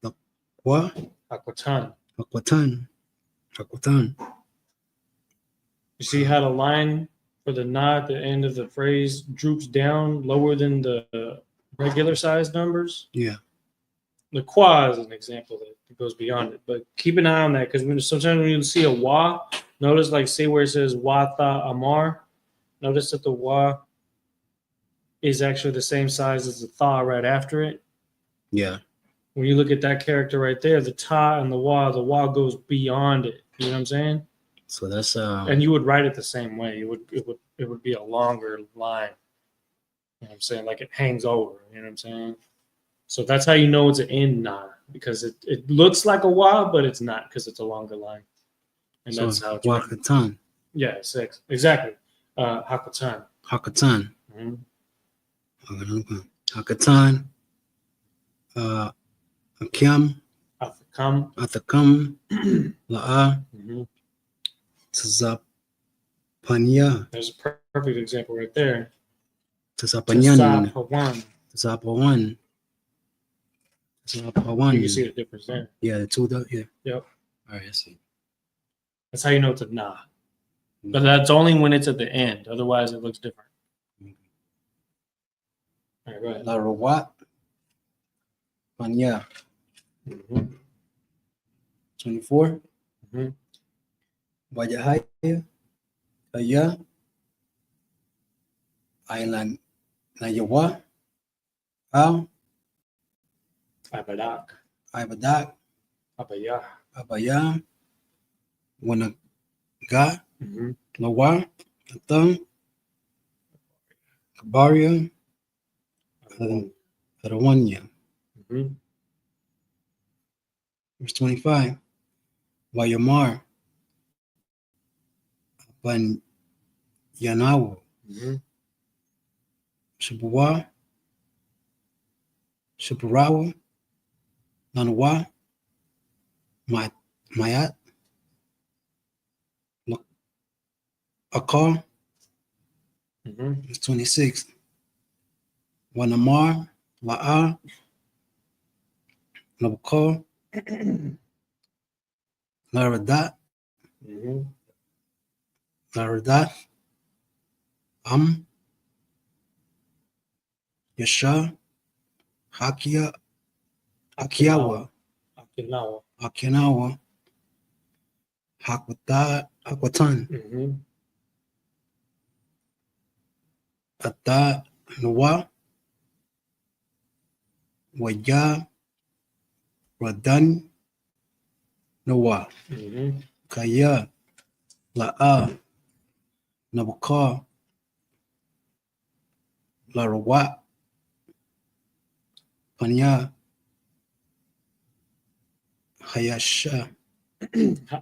S3: Aqua,
S1: Aquatan.
S3: Aquatan, Aquatan.
S1: You see how the line for the na at the end of the phrase droops down lower than the regular size numbers?
S3: Yeah.
S1: The qua is an example that goes beyond it, but keep an eye on that because sometimes when you see a wa, notice like say where it says wa tha amar, notice that the wa is actually the same size as the tha right after it.
S3: Yeah.
S1: When you look at that character right there, the ta and the wa goes beyond it. You know what I'm saying?
S3: So that's
S1: And you would write it the same way. It would be a longer line. You know what I'm saying? Like it hangs over. You know what I'm saying? So that's how you know it's an in na because it looks like a wa, but it's not because it's a longer line. And
S3: so
S1: that's how it's written.
S3: Wakatan,
S1: Yeah, six. Exactly. Hakatan.
S3: Hakatan,
S1: Mm-hmm.
S3: Hakatan, Akim,
S1: Athakam.
S3: Athakam, La'a,
S1: Mm-hmm.
S3: Tzapanya,
S1: There's a perfect example right there.
S3: Tzapanyan,
S1: Tsapawan.
S3: Tzapawan,
S1: You can see
S3: Tzapawan.
S1: the difference there.
S3: Yeah, the two, yeah.
S1: Yep.
S3: All right, I see.
S1: That's how you know it's a na. But that's only when it's at the end. Otherwise, it looks different. All right, go ahead.
S3: La Rawat, Panya,
S1: Mm-hmm.
S3: 24.
S1: Mm-hmm.
S3: Wajahaya, Aya, Island, Nayawa, Al,
S1: Abadak.
S3: Ibadak,
S1: Abaya.
S3: Abaya, Wanaga,
S1: Mm-hmm.
S3: Lawa, Atam, Kabaria, Arawanya.
S1: Mm-hmm.
S3: Verse 25. Wayamar, Ban Yanawu,
S1: Mm-hmm.
S3: Shabuwa, Shaburawa, Nanawa, Mayat, Akar.
S1: Mm-hmm.
S3: Verse 26. Wanamar, La'a, Nabukar, Laradat,
S1: Mm-hmm.
S3: Laradat, Yasha, Hakia, Akiawa,
S1: Okinawa.
S3: Akinawa, Hakwatan,
S1: Mm-hmm.
S3: Ata, Nawa, Waya, Radan, Nawa,
S1: Mm-hmm.
S3: Kaya, La'a, Nabukar, Larawat, Panya, Hayasha,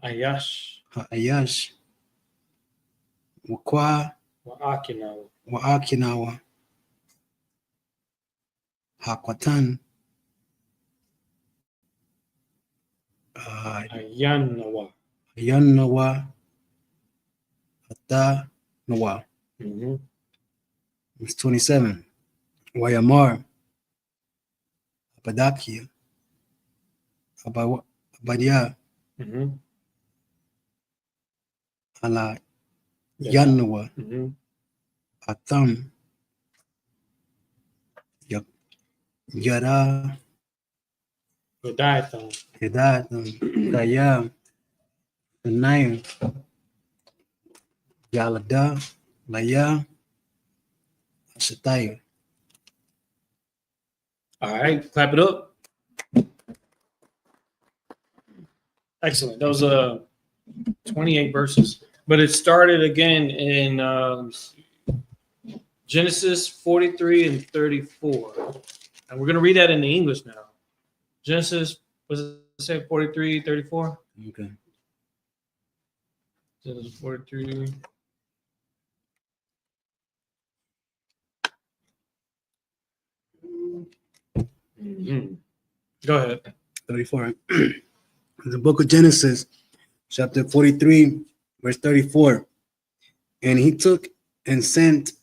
S1: Ayash.
S3: Hayash, Wakwa,
S1: Okinawa.
S3: Waakinawa, Hakwatan,
S1: Ayanawa.
S3: Yanawa, Ata, Nawa.
S1: Mm-hmm.
S3: Verse 27. Wayamar, Abadakia, Abadia,
S1: Mm-hmm.
S3: Ala Yanawa,
S1: Mm-hmm.
S3: Atam, Yada,
S1: Yadaitham.
S3: Yadatam, Kaya, Anaya, Yalada, Laya, Ashataya.
S1: All right, clap it up. Excellent. That was 28 verses, but it started again in Genesis 43 and 34, and we're gonna read that in the English now. Genesis, was it say 43, 34?
S3: Okay.
S1: Genesis 43. Mm-hmm. Go ahead.
S3: 34. The book of Genesis, chapter 43, verse 34. And he took and sent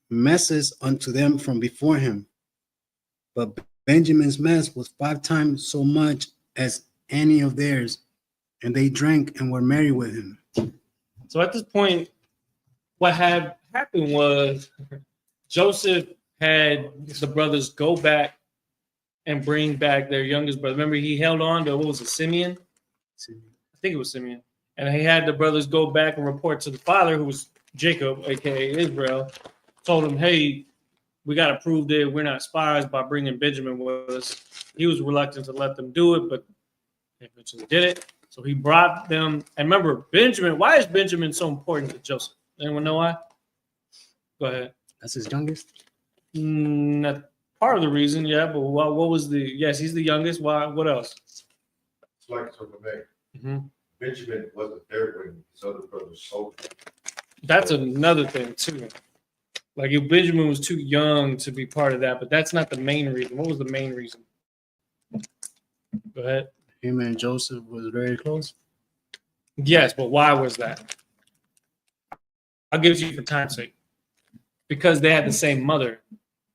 S3: messes unto them from before him. But Benjamin's mess was 5 times so much as any of theirs, and they drank and were merry with him.
S1: So at this point, what had happened was Joseph had the brothers go back and bring back their youngest brother. Remember, he held on to, what was it, Simeon? I think it was Simeon. And he had the brothers go back and report to the father, who was Jacob, aka Israel, told him, hey, we got to prove that we're not spies by bringing Benjamin with us. He was reluctant to let them do it, but they eventually did it. So he brought them. And remember, Benjamin, why is Benjamin so important to Joseph? Anyone know why? Go ahead.
S3: That's his youngest.
S1: Not part of the reason, yeah, but what was the, yes, he's the youngest. Why? What else?
S5: It's like something back.
S1: Mm-hmm.
S5: Benjamin wasn't there when his other brothers sold him.
S1: That's another thing, too. Like, if Benjamin was too young to be part of that, but that's not the main reason. What was the main reason? Go ahead.
S3: Him and Joseph was very close.
S1: Yes, but why was that? I'll give it to you for time's sake. Because they had the same mother.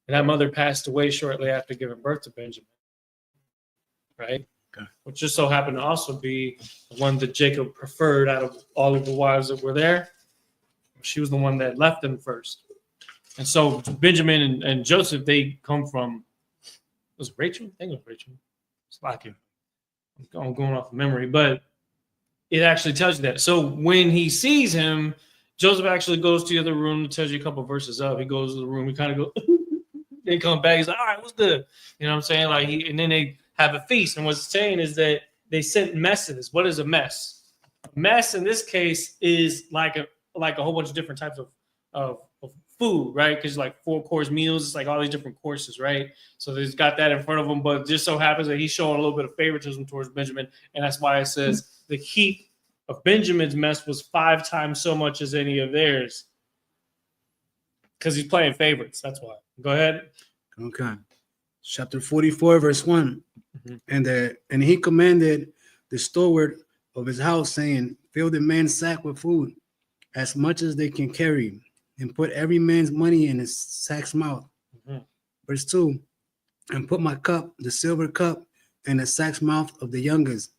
S1: And that mother passed away shortly after giving birth to Benjamin. Right?
S3: Okay.
S1: Which just so happened to also be the one that Jacob preferred out of all of the wives that were there. She was the one that left him first. And so Benjamin and Joseph, they come from, was it Rachel? I think it was Rachel. It's like I'm going off of memory, but it actually tells you that. So when he sees him, Joseph actually goes to the other room, tells you a couple of verses up. He goes to the room, he kind of goes, they come back, he's like, all right, what's good? You know what I'm saying? Like and then they have a feast. And what's it's saying is that they sent messes. What is a mess? A mess in this case is like a whole bunch of different types of food, right? Because like 4-course meals, it's like all these different courses, right? So they've got that in front of them, but it just so happens that he's showing a little bit of favoritism towards Benjamin, and that's why it says the heap of Benjamin's mess was 5 times so much as any of theirs, because he's playing favorites. That's why. Go ahead.
S3: Okay. Chapter 44, verse 1.
S1: Mm-hmm.
S3: And he commanded the steward of his house, saying, fill the man's sack with food, as much as they can carry, and put every man's money in his sack's mouth.
S1: Mm-hmm.
S3: Verse 2, and put my cup, the silver cup, in the sack's mouth of the youngest,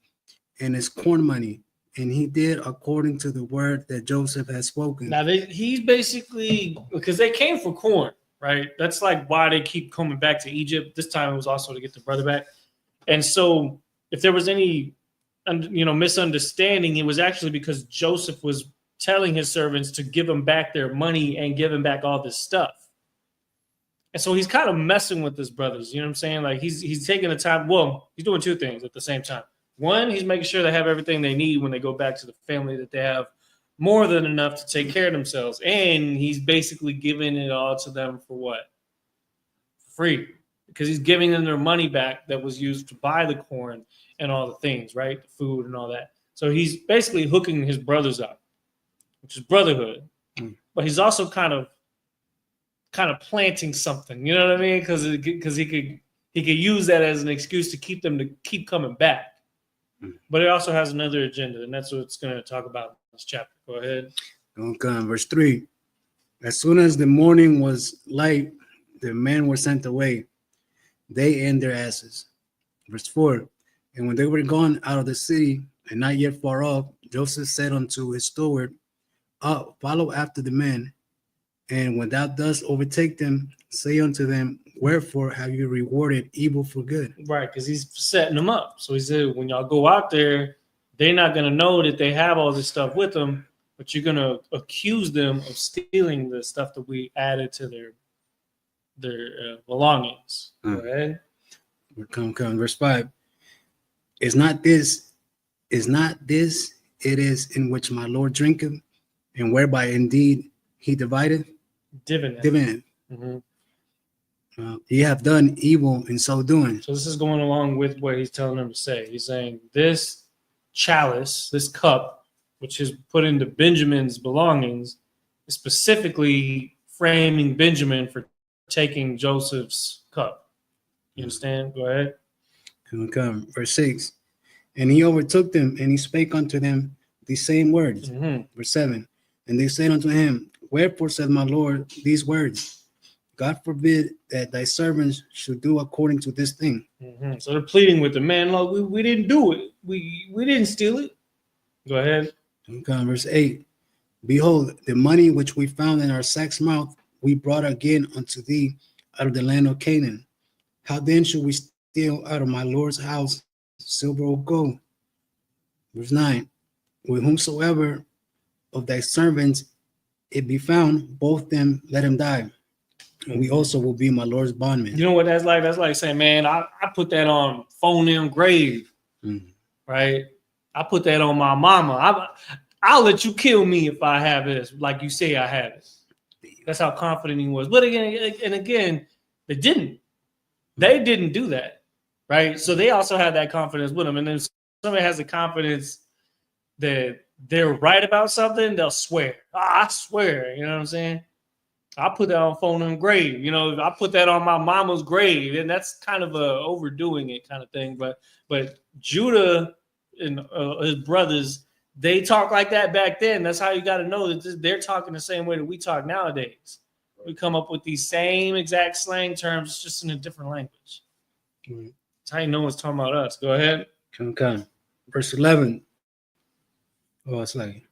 S3: and his corn money. And he did according to the word that Joseph had spoken.
S1: Now, he's basically, because they came for corn, right? That's like why they keep coming back to Egypt. This time it was also to get the brother back. And so if there was any, misunderstanding, it was actually because Joseph was telling his servants to give them back their money and give them back all this stuff. And so he's kind of messing with his brothers. You know what I'm saying? Like he's taking the time. Well, he's doing 2 things at the same time. One, he's making sure they have everything they need when they go back to the family, that they have more than enough to take care of themselves. And he's basically giving it all to them for what? Free. Because he's giving them their money back that was used to buy the corn and all the things, right? The food and all that. So he's basically hooking his brothers up, which is brotherhood. But he's also kind of planting something, you know what I mean? Because he could use that as an excuse to keep coming back. But it also has another agenda, and that's what it's going to talk about in this chapter. Go ahead.
S3: Okay, verse 3. As soon as the morning was light, the men were sent away, they and their asses. Verse 4. And when they were gone out of the city, and not yet far off, Joseph said unto his steward, follow after the men, and when thou dost overtake them, say unto them, wherefore have you rewarded evil for good?
S1: Right, because he's setting them up. So he said, when y'all go out there, they're not going to know that they have all this stuff with them, but you're going to accuse them of stealing the stuff that we added to their belongings. Go ahead.
S3: Come, verse 5. Is not this it is in which my Lord drinketh, and whereby indeed he divideth? Dividend.
S1: Mm-hmm.
S3: Ye have done evil in so doing.
S1: So this is going along with what he's telling them to say. He's saying this chalice, this cup, which is put into Benjamin's belongings, is specifically framing Benjamin for taking Joseph's cup. You understand? Go ahead.
S3: Come, verse 6. And he overtook them, and he spake unto them the same words.
S1: Mm-hmm.
S3: Verse 7. And they said unto him, wherefore said my Lord these words? God forbid that thy servants should do according to this thing.
S1: Mhm. So they're pleading with the man. Look, we didn't do it. We didn't steal it. Go ahead.
S3: Okay, verse 8. Behold, the money which we found in our sack's mouth, we brought again unto thee out of the land of Canaan. How then should we steal out of my Lord's house silver or gold? Verse 9. With whomsoever of thy servants it be found, both them let him die. And we also will be my Lord's bondmen.
S1: You know what that's like? That's like saying, man, I put that on phone them grave, right? I put that on my mama. I'll let you kill me if I have this, like you say I have it. That's how confident he was. But again, they didn't. They didn't do that, right? So they also had that confidence with him. And then somebody has the confidence that they're right about something, they'll swear. I swear, you know what I'm saying? I put that on phone and grave. You know, I put that on my mama's grave, and that's kind of a overdoing it kind of thing. But Judah and his brothers, they talk like that back then. That's how you got to know that they're talking the same way that we talk nowadays. We come up with these same exact slang terms, just in a different language. That's how you know it's talking about us. Go ahead.
S3: Okay. Verse 11. Oh, it's like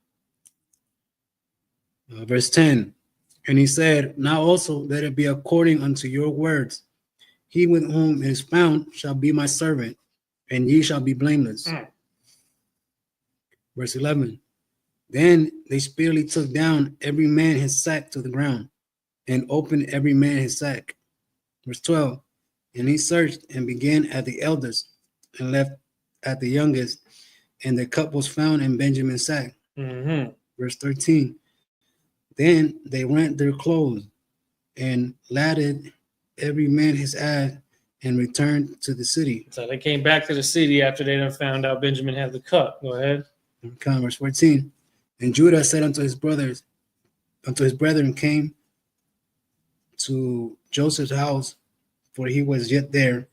S3: verse 10. And he said, now also let it be according unto your words. He with whom it is found shall be my servant, and ye shall be blameless. Verse 11. Then they speedily took down every man his sack to the ground, and opened every man his sack. Verse 12. And he searched and began at the eldest, and left at the youngest, and the cup was found in Benjamin's sack. Verse 13. Then they rent their clothes and laded every man his ass and returned to the city.
S1: So they came back to the city after they done found out Benjamin had the cup. Go ahead.
S3: Okay, verse 14. And Judah said unto his brethren came to Joseph's house, for he was yet there,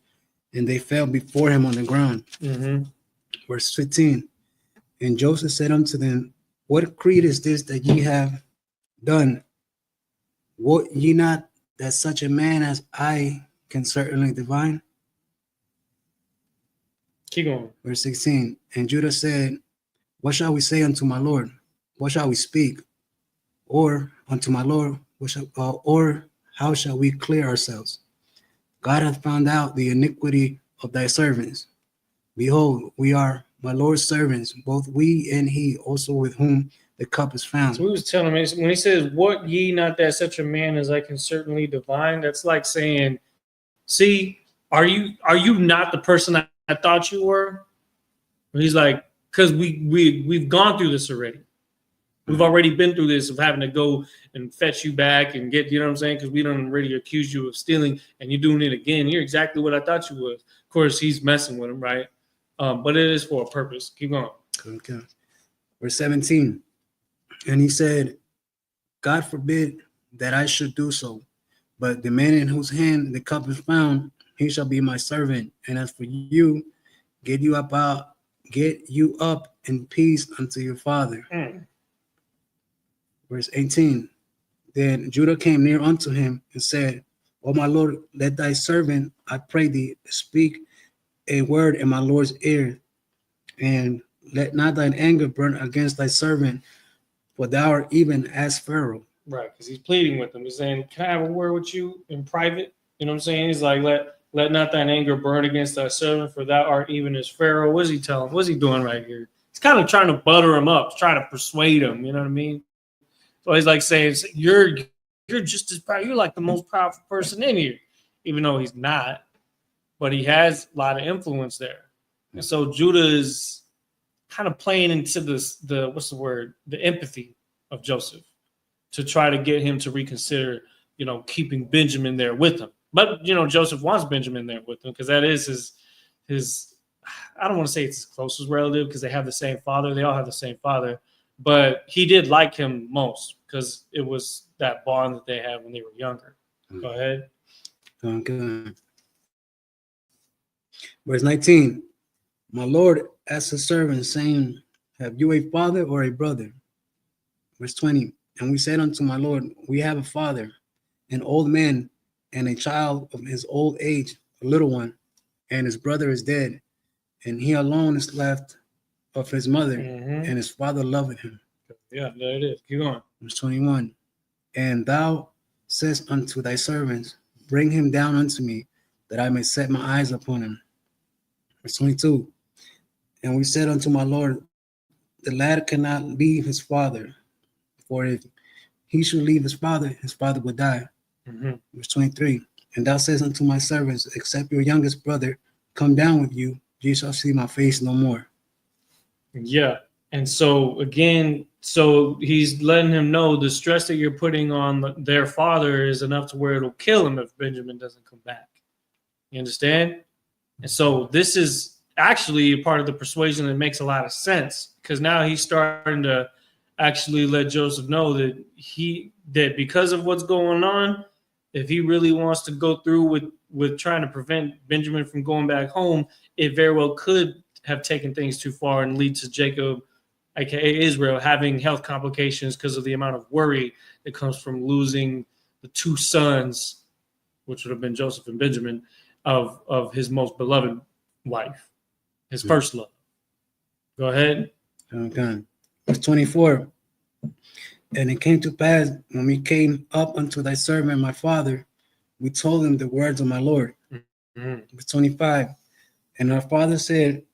S3: and they fell before him on the ground. Verse 15. And Joseph said unto them, what creed is this that ye have done? Wot ye not that such a man as I can certainly divine?
S1: Keep going.
S3: Verse 16. And Judah said, what shall we say unto my Lord? What shall we speak? Or unto my Lord, or how shall we clear ourselves? God hath found out the iniquity of thy servants. Behold, we are my Lord's servants, both we and he also with whom the cup is found.
S1: So he was telling me, when he says, what ye not that such a man as I can certainly divine, that's like saying, see, are you not the person I thought you were? And he's like, because we've gone through this already. We've already been through this of having to go and fetch you back and get, you know what I'm saying? Because we don't already accuse you of stealing and you're doing it again. You're exactly what I thought you was. Of course, he's messing with him, right? But it is for a purpose. Keep going.
S3: Okay. Verse 17. And he said, God forbid that I should do so, but the man in whose hand the cup is found, he shall be my servant. And as for you, get you up in peace unto your father. Verse 18. Then Judah came near unto him and said, O my Lord, let thy servant, I pray thee, speak a word in my Lord's ear, and let not thine anger burn against thy servant, for thou art even as Pharaoh.
S1: Right, because he's pleading with him. He's saying, can I have a word with you in private? You know what I'm saying? He's like, let not thine anger burn against thy servant, for thou art even as Pharaoh. What is he telling? What's he doing right here? He's kind of trying to butter him up, trying to persuade him. You know what I mean? So he's like saying, you're just as powerful. You're like the most powerful person in here, even though he's not. But he has a lot of influence there. And so Judah is kind of playing into the empathy of Joseph to try to get him to reconsider, keeping Benjamin there with him. But, Joseph wants Benjamin there with him because that is his, I don't want to say it's his closest relative because they have the same father. They all have the same father. But he did like him most because it was that bond that they had when they were younger. Go ahead.
S3: Okay. Verse 19. My Lord asked his servant, saying, have you a father or a brother? Verse 20. And we said unto my Lord, we have a father, an old man, and a child of his old age, a little one, and his brother is dead, and he alone is left of his mother,
S1: Mhm.
S3: and his father loveth him.
S1: Yeah, there it is. Keep going.
S3: Verse 21. And thou saidst unto thy servants, bring him down unto me, that I may set my eyes upon him. Verse 22. And we said unto my Lord, the lad cannot leave his father, for if he should leave his father would die.
S1: Mhm.
S3: Verse 23. And thou says unto my servants, except your youngest brother come down with you, ye shall see my face no more.
S1: Yeah. And so again, so he's letting him know the stress that you're putting on their father is enough to where it'll kill him if Benjamin doesn't come back. You understand? And so this is actually a part of the persuasion that makes a lot of sense, because now he's starting to actually let Joseph know that because of what's going on, if he really wants to go through with trying to prevent Benjamin from going back home, it very well could have taken things too far and lead to Jacob, aka Israel, having health complications because of the amount of worry that comes from losing the two sons, which would have been Joseph and Benjamin, of his most beloved wife, his first love. Go ahead.
S3: Okay. Verse 24. And it came to pass, when we came up unto thy servant my father, we told him the words of my Lord.
S1: Mhm.
S3: Verse 25. And our father said,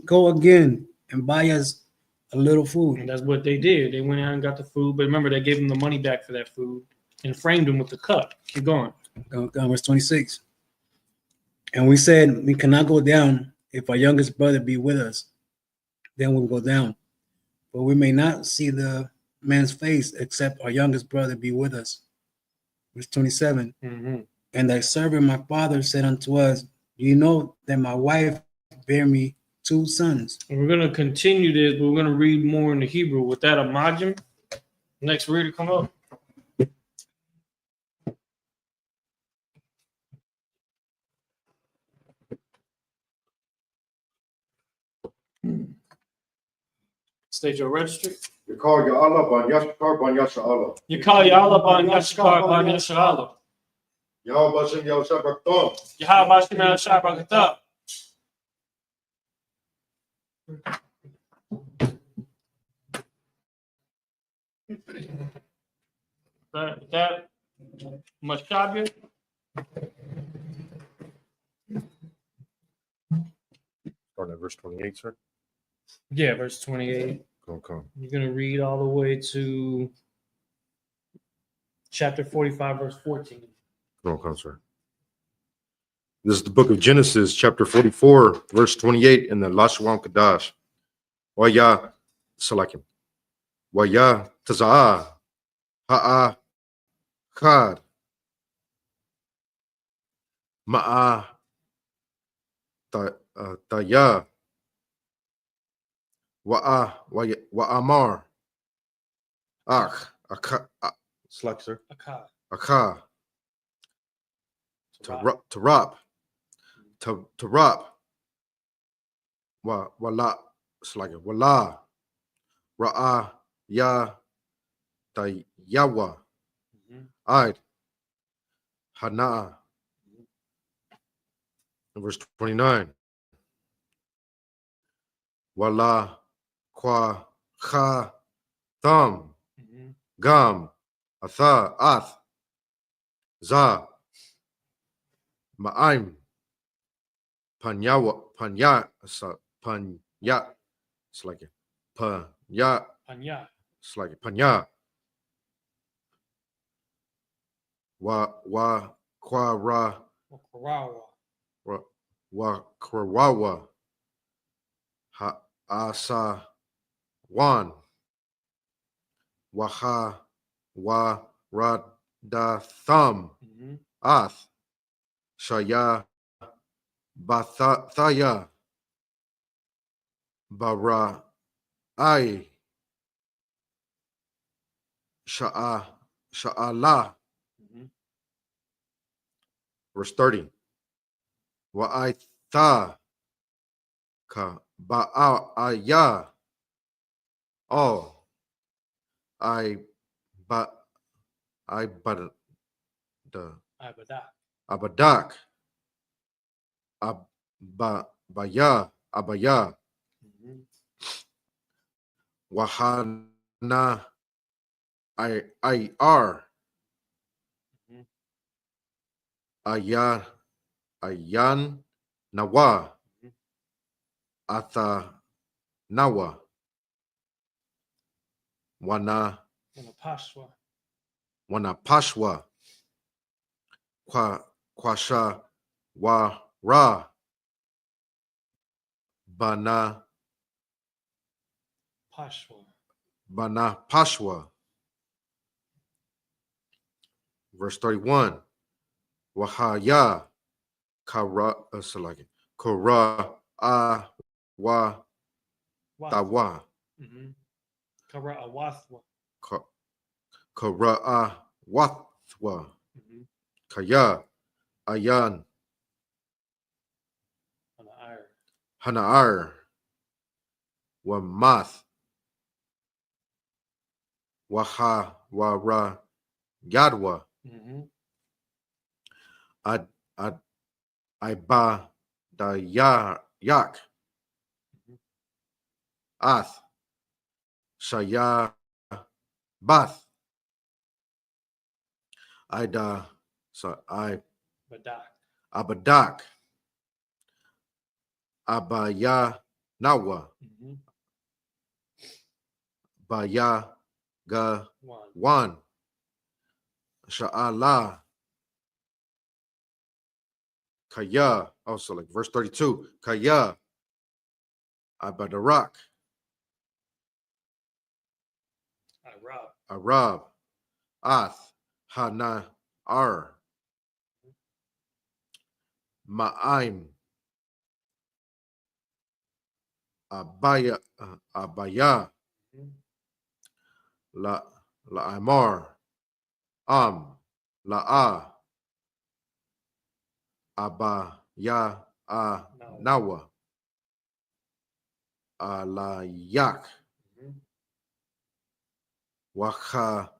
S3: go again and buy us a little food.
S1: And that's what they did. They went out and got the food, but remember, they gave him the money back for that food and framed him with the cup. Keep going.
S3: Verse 26. And we said, we cannot go down if our youngest brother be with us. Then we'll go down. But we may not see the man's face except our youngest brother be with us. Verse 27.
S1: Mm-hmm.
S3: And thy servant my father said unto us, you know that my wife bare me two sons.
S1: And we're going to continue this, but we're going to read more in the Hebrew. With that, Amajim, next reader come up. State your registry.
S5: You call your Allah, Ban Yashkar, Ban Yasha Allah.
S1: You call Yallah Ban Yashkar Ban Yashallah.
S5: Yahweh Bashim Yahusha Bakton.
S1: Yahweh Shemel Shabbat. That Mashabir.
S5: Starting at verse 28, sir.
S1: Yeah, verse 28.
S5: Okay.
S1: You're going to read all the way to chapter 45, verse 14.
S5: Okay, sir. This is the book of Genesis, chapter 44, verse 28 in the Lashwan Kadash. Waya Salakim. Waya Taza'a. Ha'a. Khad. Ma'a. Taya. Wa'amar. Ach. Aka. Slack, sir.
S1: Akkad.
S5: Aka.
S1: Torah.
S5: Tarap. Wala. Slack. Wala. Ra'a. Ya. Tayawa.
S1: Mhm.
S5: Id. Hana'a. Verse 29. Wala. Kwa. Kha. Tham.
S1: Mhm.
S5: Gam. Atha. Ath. Za. Ma'aim. Panyawa. Panya. Panya. It's like it. Panya.
S1: Panya.
S5: It's like it. Panya. Kwara.
S1: Okarawa.
S5: Kwawawa. Asa. Wan. Waha. Radatham.
S1: Mhm.
S5: Ath. Shaya. Bathaya. Bara. Ai. Sha'ala.
S1: Mhm.
S5: Verse 30. Wa'aitha. Ka. Ba'aya. Oh. I but the
S1: Abadak.
S5: Abadak, Abaya, Abaya,
S1: Mhm.
S5: Wahana, Ayar,
S1: Mhm.
S5: Ayan, Nawa,
S1: Mhm.
S5: Atha, Nawa, Wana,
S1: Wanapashwa.
S5: Wanapashwa, Kwasha, Ra, Bana,
S1: Pashwa.
S5: Pashwa. Verse 31. Wahaya, Kara, Kara, Wa,
S1: Wathwa.
S5: Tawa,
S1: Mhm. Kara Awathwa.
S5: Kara, Wathwa,
S1: Mhm.
S5: Kaya, Ayan,
S1: Anair.
S5: Hanaar, Wamath, Waha, Wara, Yadwa,
S1: Mhm.
S5: Ad, Iba, Yak,
S1: Mhm.
S5: Ath, Shaya, Bath, Ida,
S1: Badak.
S5: Abadak, Abaya, Nawa,
S1: Mhm.
S5: Baya, Ga,
S1: One.
S5: Wan, Sha'ala, Kaya, also like verse 32, Kaya, Abadarak,
S1: Arab.
S5: Arab, Ath, Hana, Ar, Ma'aim, Abaya,
S1: Mhm.
S5: La'amar, La'a, Abaya, Nawa, Alayak,
S1: Mhm.
S5: Wacha,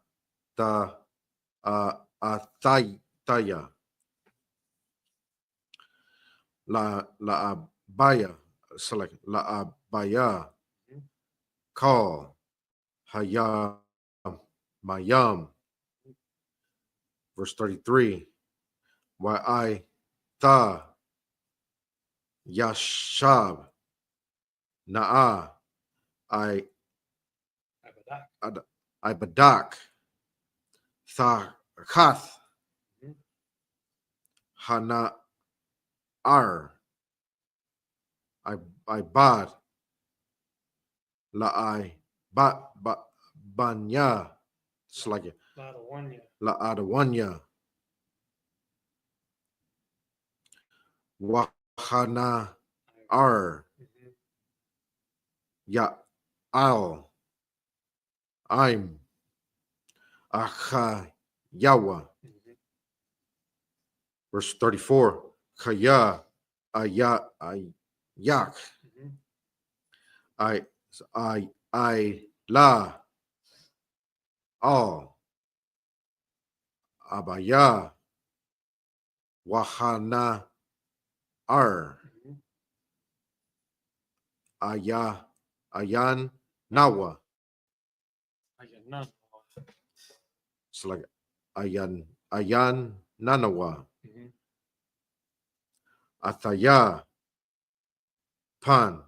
S5: Athaya, La Abaya, select La Abaya,
S1: Mhm.
S5: Call, Hayam, Mayam, verse 33, Why I Tha, Yashab, Na'a, I
S1: Abadak.
S5: Badak, Kath,
S1: Mhm.
S5: Hana Ar, I Bad, La Banya, Slagya,
S1: Ladawanya.
S5: La Adawanya, Wahana Ar,
S1: Mhm.
S5: Ya Al, I'm Acha Yawa.
S1: Mhm.
S5: Verse 34, Kaya Ayak,
S1: Mhm.
S5: I La Al Abaya Wahana Ar
S1: Mhm.
S5: Ayan Nawa.
S1: Ayanan.
S5: It's like Ayan Nanawa.
S1: Mhm.
S5: Athaya Pan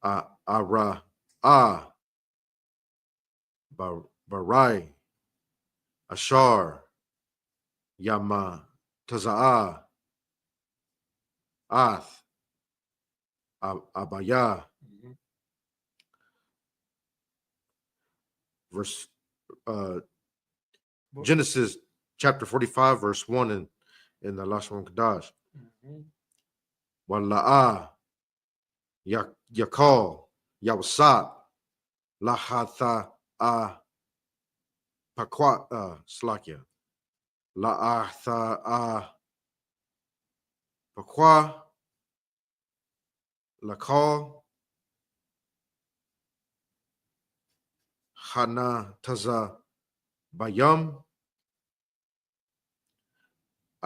S5: Ara Barai Ashar Yama Taza'a Ath Abaya.
S1: Mhm.
S5: Verse uh,
S1: Bo-
S5: Genesis chapter 45, verse 1 in the Lashon Kadash.
S1: Mhm.
S5: Wala'a Yakal Yawsat Lahatha Pakwa Slakia La'atha Pakwa Lakal Hana Taza Bayam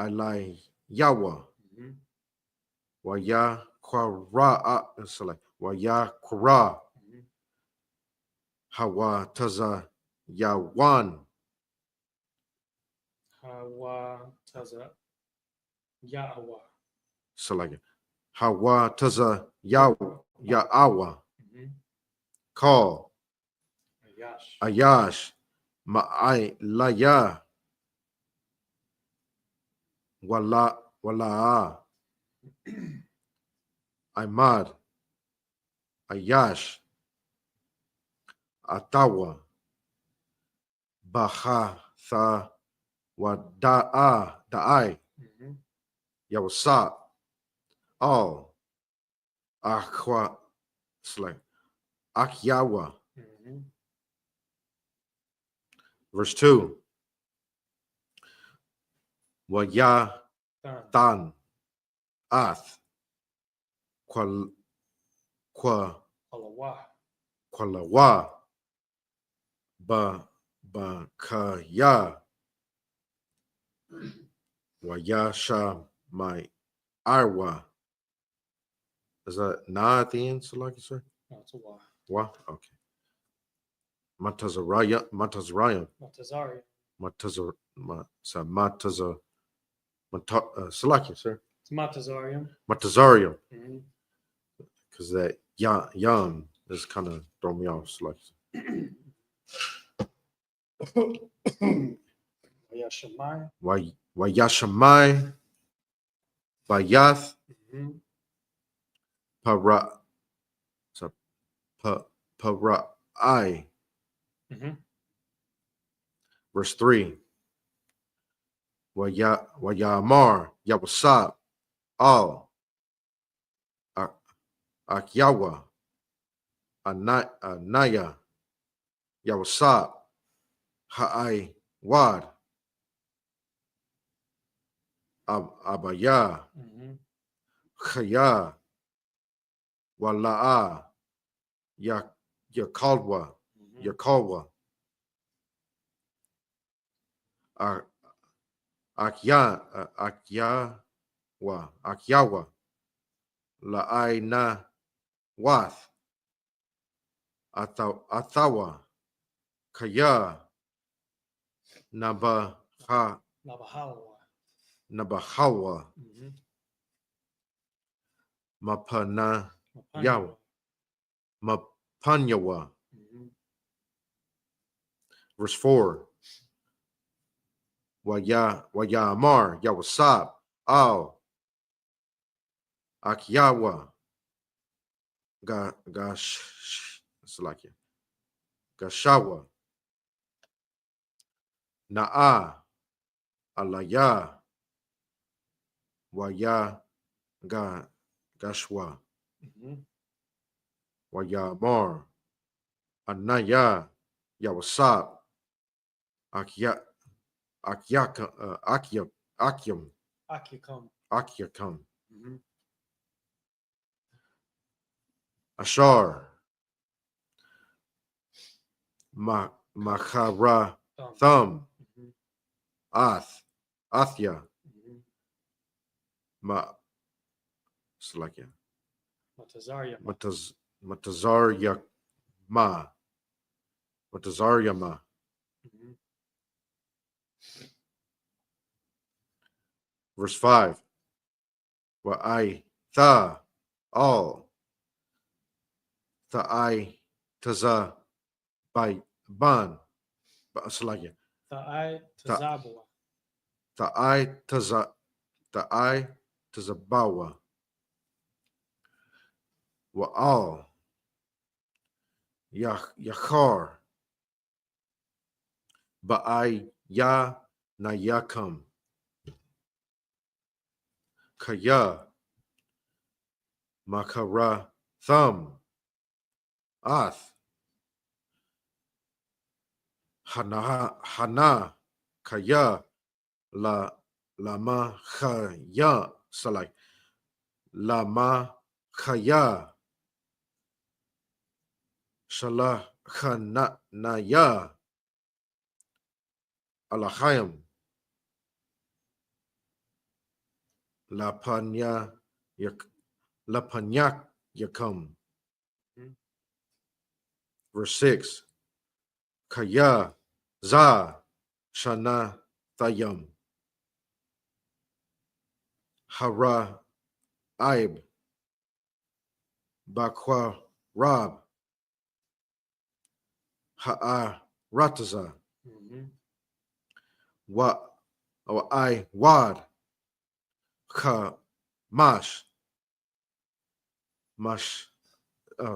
S5: Alai Yawa.
S1: Mhm.
S5: Waya Kwara Salak. Waya Kwara.
S1: Mhm.
S5: Hawa Taza Yawan.
S1: Hawa Taza Yahwa.
S5: Salak. Hawa Taza Yaawa.
S1: Mhm.
S5: Call
S1: Ayash.
S5: Ayash Ma'ai Laya Wala Ahmad Ayash Atawa Baha Tha Wada'a Da'ai
S1: Mhm.
S5: Yawasa All Akwa Slay Akyawa.
S1: Mhm.
S5: Verse 2 Waya
S1: Tan.
S5: Tan Ath Kwa
S1: Alawa.
S5: Kwalawa Ba Kaya Wayasha my Arwa. Is that na at the end, so like you say?
S1: No, it's a wa.
S5: Wa? Okay. Matazaraya
S1: Matazari.
S5: Matazar Mataza Salakia, sir.
S1: It's Matazarium.
S5: Matazarium.
S1: Mhm.
S5: Because that yum is kind of throwing me off. Salakia.
S1: Yashamai.
S5: Wayashamai Bayath
S1: Mhm.
S5: Para Para'ai.
S1: Mhm.
S5: Verse 3 Wayamar Yawasab Al Akyawa Anaya Yawasab Ha'ai Wad Abaya
S1: Mhm.
S5: Khaya Wala'a Yakalwa
S1: Mhm.
S5: Yakalwa Akyawa La'aina Wath Athawa Kaya
S1: Nabahalawa.
S5: Nabahawa
S1: Mhm.
S5: Mapana
S1: Mapanyawa.
S5: Mapanyawa.
S1: Mhm.
S5: Verse 4 Wayamar Yawasab Al Akyawa Salakia Gashawa Na'a Alaya Waya Gashwa
S1: Mhm.
S5: Wayamar Anaya Yawasab Akya Akyam
S1: Akikam.
S5: Akyakam
S1: Mhm.
S5: Ashar Machara Thumb
S1: Mhm.
S5: Athya
S1: Mhm.
S5: Ma Salakia
S1: Matazaria.
S5: Matazaryama Matazaryama.
S1: Mhm.
S5: Verse 5 Wa'ai Tha All Tha'ai Taza By Ban Salakia
S1: Ta'ai Tazabua.
S5: Ta'ai Tazabawa Wa'al Yachar Ba'ai Ya Nayakam Kaya Makara Thumb Ath Hana Kaya Lama Khaya Salai Lama Khaya Shalah Naya Alahayam Lapanya Lapanyak Yakum.
S1: Mhm.
S5: Verse 6. Kaya Za Shana Thayam. Hara Aib Bakwa Rab Ha'a Rataza
S1: Mhm.
S5: Wa I Wad Ka Mash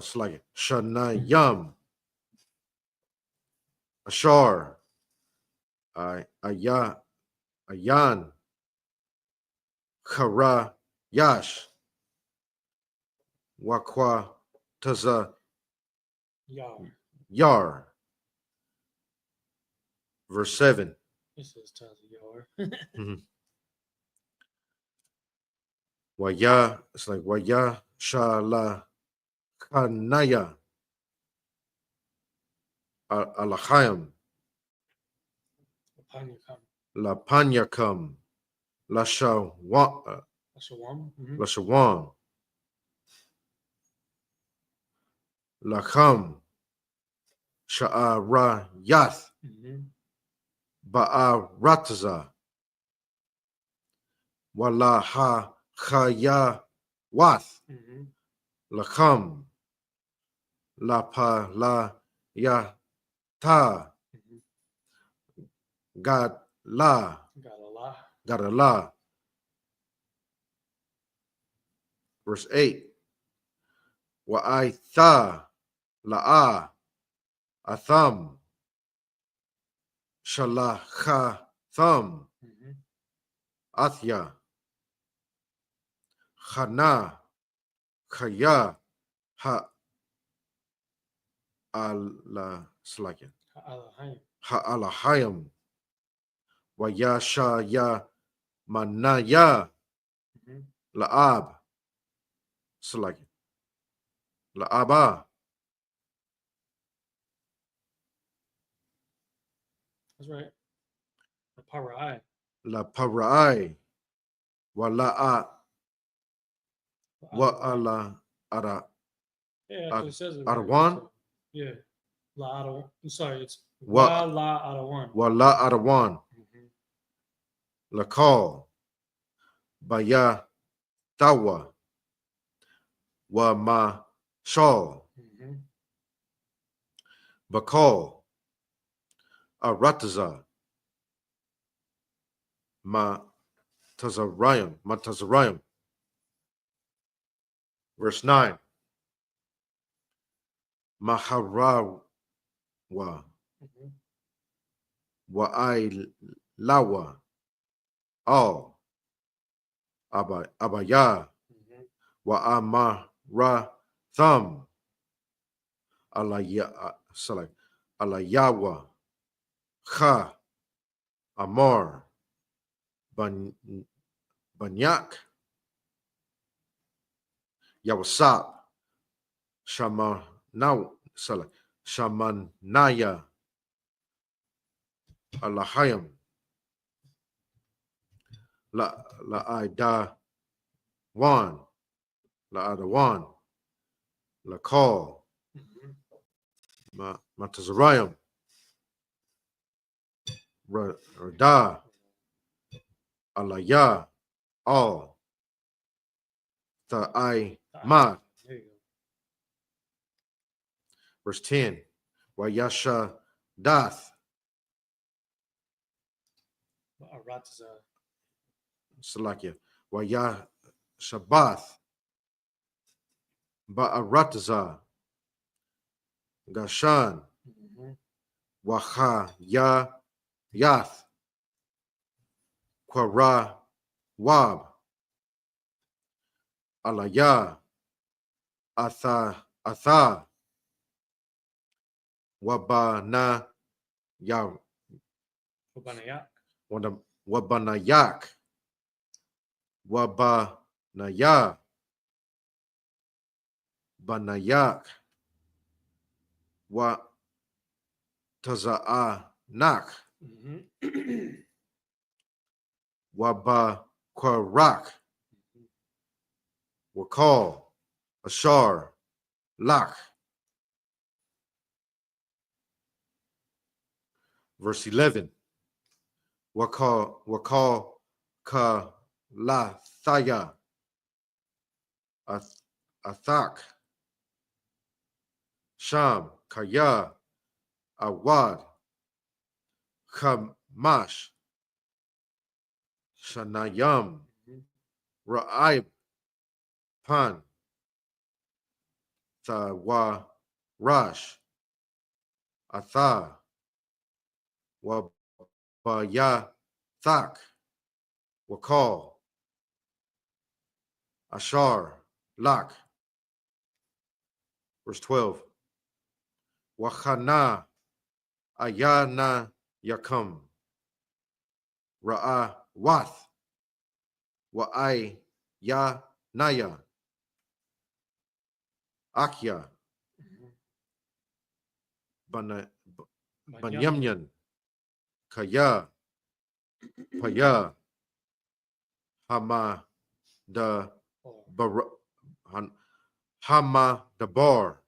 S5: Slag Shana Yam Ashar Ayan Kara Yash Wakwa Taza
S1: Yar.
S5: Yar. Verse 7.
S1: This is Taza Yar.
S5: Waya, it's like Waya Shala Kanaya Alachayam
S1: Panyakam.
S5: La Panyakam
S1: Ashawam. Mhm.
S5: Lashawan Lacham Sha'ara Yath
S1: Mhm.
S5: Ba'a Rataza Wala Ha Chaya Wath
S1: Mhm.
S5: Lacham Lapa La Yata
S1: Mhm.
S5: Gad La
S1: Got a lot.
S5: Gadala. Verse 8. Wa'aitha la'a atham shalacha thum
S1: Mhm.
S5: athya chana chaya ha ala slakin
S1: Alahayim.
S5: ha alahayim wayasha ya manaya
S1: Mhm.
S5: la'ab slakin la'aba
S1: That's right. The Parai.
S5: la parai wa la'a wa ala ara
S1: Yeah, actually it says it.
S5: Adawan?
S1: Right. So, yeah. La Adawan. I'm sorry. It's
S5: Wa-
S1: Wa La Adawan.
S5: wa la adawan
S1: Mhm.
S5: la call baya tawa wa ma shal
S1: Mhm.
S5: bakal arataza ma tazarayim. Verse 9. Maharawa
S1: Mhm.
S5: wa I lawa all abaya
S1: Mhm.
S5: wa amara thumb alayawa kha amar banyak yawasap shamanaya alahayim la ida one la adawan la call
S1: Mhm.
S5: matazarayim rada alaya all the I ma.
S1: There you go.
S5: Verse 10. Wayasha dath
S1: Arataza.
S5: salakia waya shabath ba'arataza gashan
S1: Mhm.
S5: waha ya yath kwara wab alaya atha wabana ya
S1: Obanayak.
S5: wabanayak wabanaya banayak wa taza'anak
S1: Mhm.
S5: waba kwarak Wakal, Ashar, Lach. Verse 11. Wakal, Ka, La, Thaya, Athak, Sham, Kaya, Awad, Khamash, Shanayam, Ra'ib, Pan, Thawa, Rash, Atha, Wabaya, Thak, Wakal, Ashar, Lak. Verse 12. Wachana, Ayana, Yakam, Ra'a, Wath, Wa'ai, Ya, Naya, Akya, Banyamyan, Kaya, Paya, Hama, the Bar, Hama, the Bar,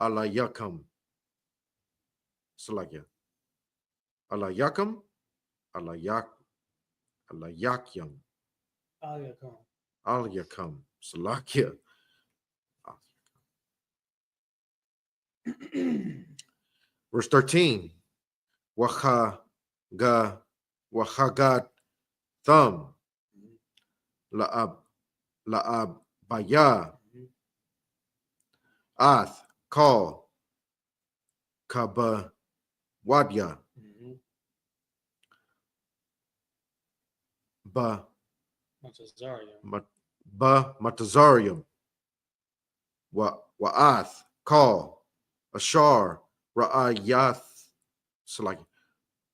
S5: Alayakam. Salakia. Alayakam, Alayak, Alayakyam, Alayakam, Salakia. Verse 13. Wachagat thumb. La'ab baya. Ath call. Kaba wadya. Ba matazarium. Wa'ath call. Ashar ra'ayath. So like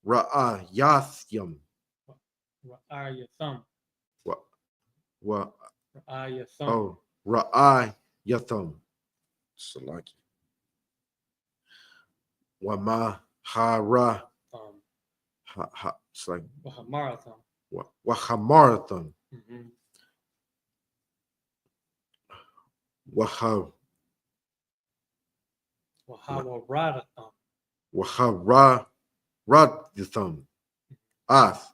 S5: ra'ayathyam.
S1: Ra'ayatham.
S5: Wa
S1: Ra'ayatham.
S5: oh ra'ayatham. So like Wama hara it's like
S1: Wahamatham.
S5: Wahamaratham.
S1: Wahawaratham.
S5: Wahararatham. Ath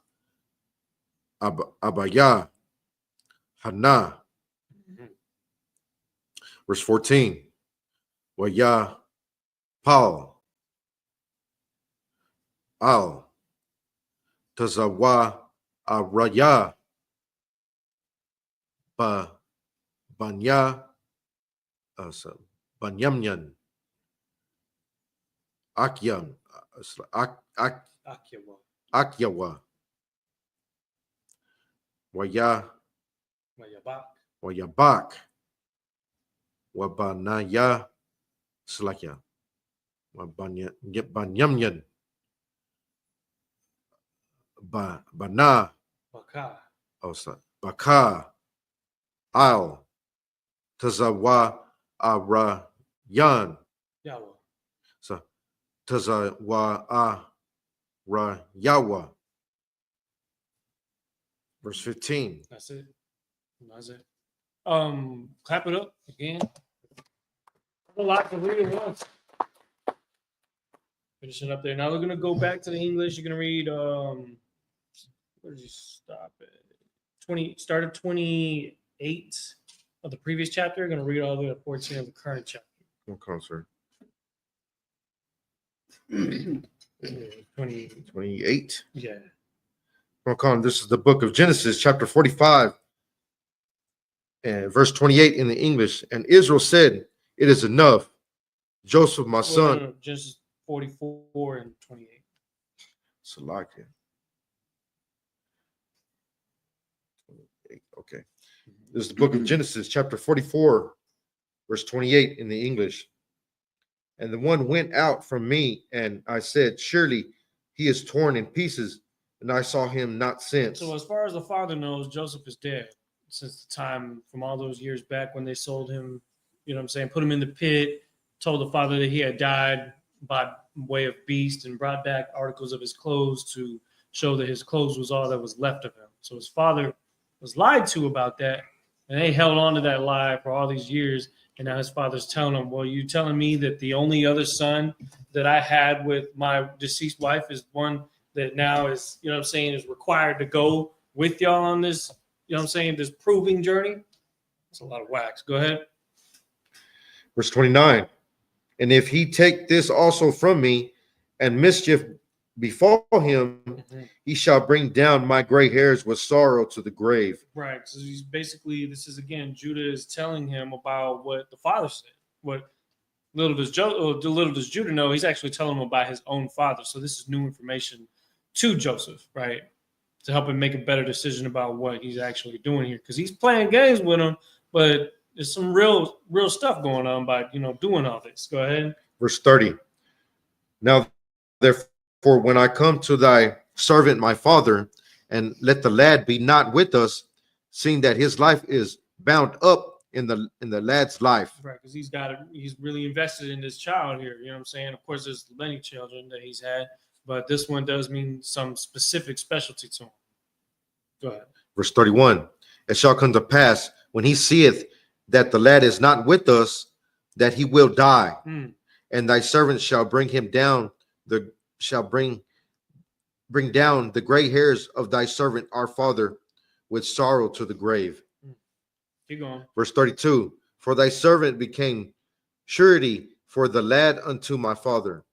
S5: Abaya Hana. Verse 14. Waya Paul Al Tazawa Araya Banya Banyamyan Akyam
S1: Akyawa.
S5: Akyawa Waya
S1: Wayabak.
S5: Wayabak Wabanaya Slakya Banyamyan Bana
S1: Baka.
S5: Baka Al Tazawa Arayan.
S1: Yawa.
S5: So Tazawa Arayawa. Verse 15.
S1: That's it. That's it. Clap it up again. A lot to read at once. Finishing up there. Now we're gonna go back to the English. You're gonna read where did you stop at? 20 start at 28 of the previous chapter. You're gonna read all the way to 14 of the current chapter.
S5: Okay, sir.
S1: 20,
S5: 28.
S1: yeah.
S5: Okay, this is the book of Genesis, chapter 45, and verse 28 in the English. And Israel said, "It is enough. Joseph, my son."
S1: No, Genesis 44 and 28.
S5: Salakia. Okay. This is the book of Genesis, chapter 44, verse 28 in the English. And the one went out from me, and I said, "Surely he is torn in pieces, and I saw him not since."
S1: So as far as the father knows, Joseph is dead since the time from all those years back when they sold him, you know what I'm saying, put him in the pit, told the father that he had died by way of beast, and brought back articles of his clothes to show that his clothes was all that was left of him. So his father was lied to about that, And they held on to that lie for all these years. And now his father's telling him, well, you telling me that the only other son that I had with my deceased wife is one that now is, you know what I'm saying, is required to go with y'all on this, you know what I'm saying, this proving journey? That's a lot of wax. Go ahead.
S5: Verse 29. And if he take this also from me, and mischief befall him, he shall bring down my gray hairs with sorrow to the grave.
S1: Right. So he's basically, this is again, Judah is telling him about what the father said. What little does Judah know, he's actually telling him about his own father. So this is new information to Joseph, right? To help him make a better decision about what he's actually doing here. Because he's playing games with him, but there's some real stuff going on by, you know, doing all this. Go ahead.
S5: Verse 30. Now, therefore, when I come to thy servant, my father, and let the lad be not with us, seeing that his life is bound up in the lad's life.
S1: Right, because he's really invested in this child here. You know what I'm saying? Of course, there's many children that he's had, but this one does mean some specific specialty to him. Go ahead.
S5: Verse 31. It shall come to pass when he seeth that the lad is not with us, that he will die. And thy servant shall bring him down, bring down the gray hairs of thy servant our father with sorrow to the grave.
S1: Keep going.
S5: Verse 32. For thy servant became surety for the lad unto my father,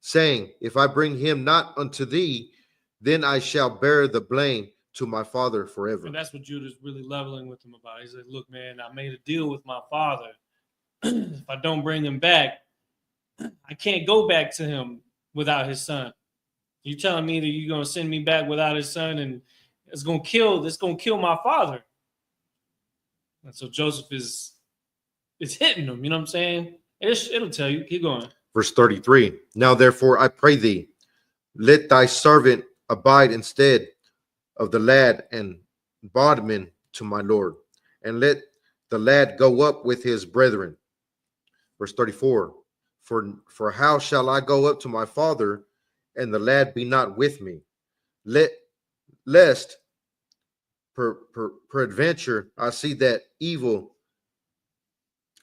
S5: saying, if I bring him not unto thee, then I shall bear the blame to my father forever.
S1: And that's what Judah's really leveling with him about. He's like, look, man, I made a deal with my father. If I don't bring him back, I can't go back to him without his son. You telling me that you're gonna send me back without his son, and it's gonna kill my father. And so Joseph is hitting him, you know what I'm saying? It'll tell you. Keep going.
S5: Verse 33. Now therefore I pray thee, let thy servant abide instead of the lad and bondman to my Lord, and let the lad go up with his brethren. Verse 34. For how shall I go up to my father, and the lad be not with me? Lest peradventure I see the evil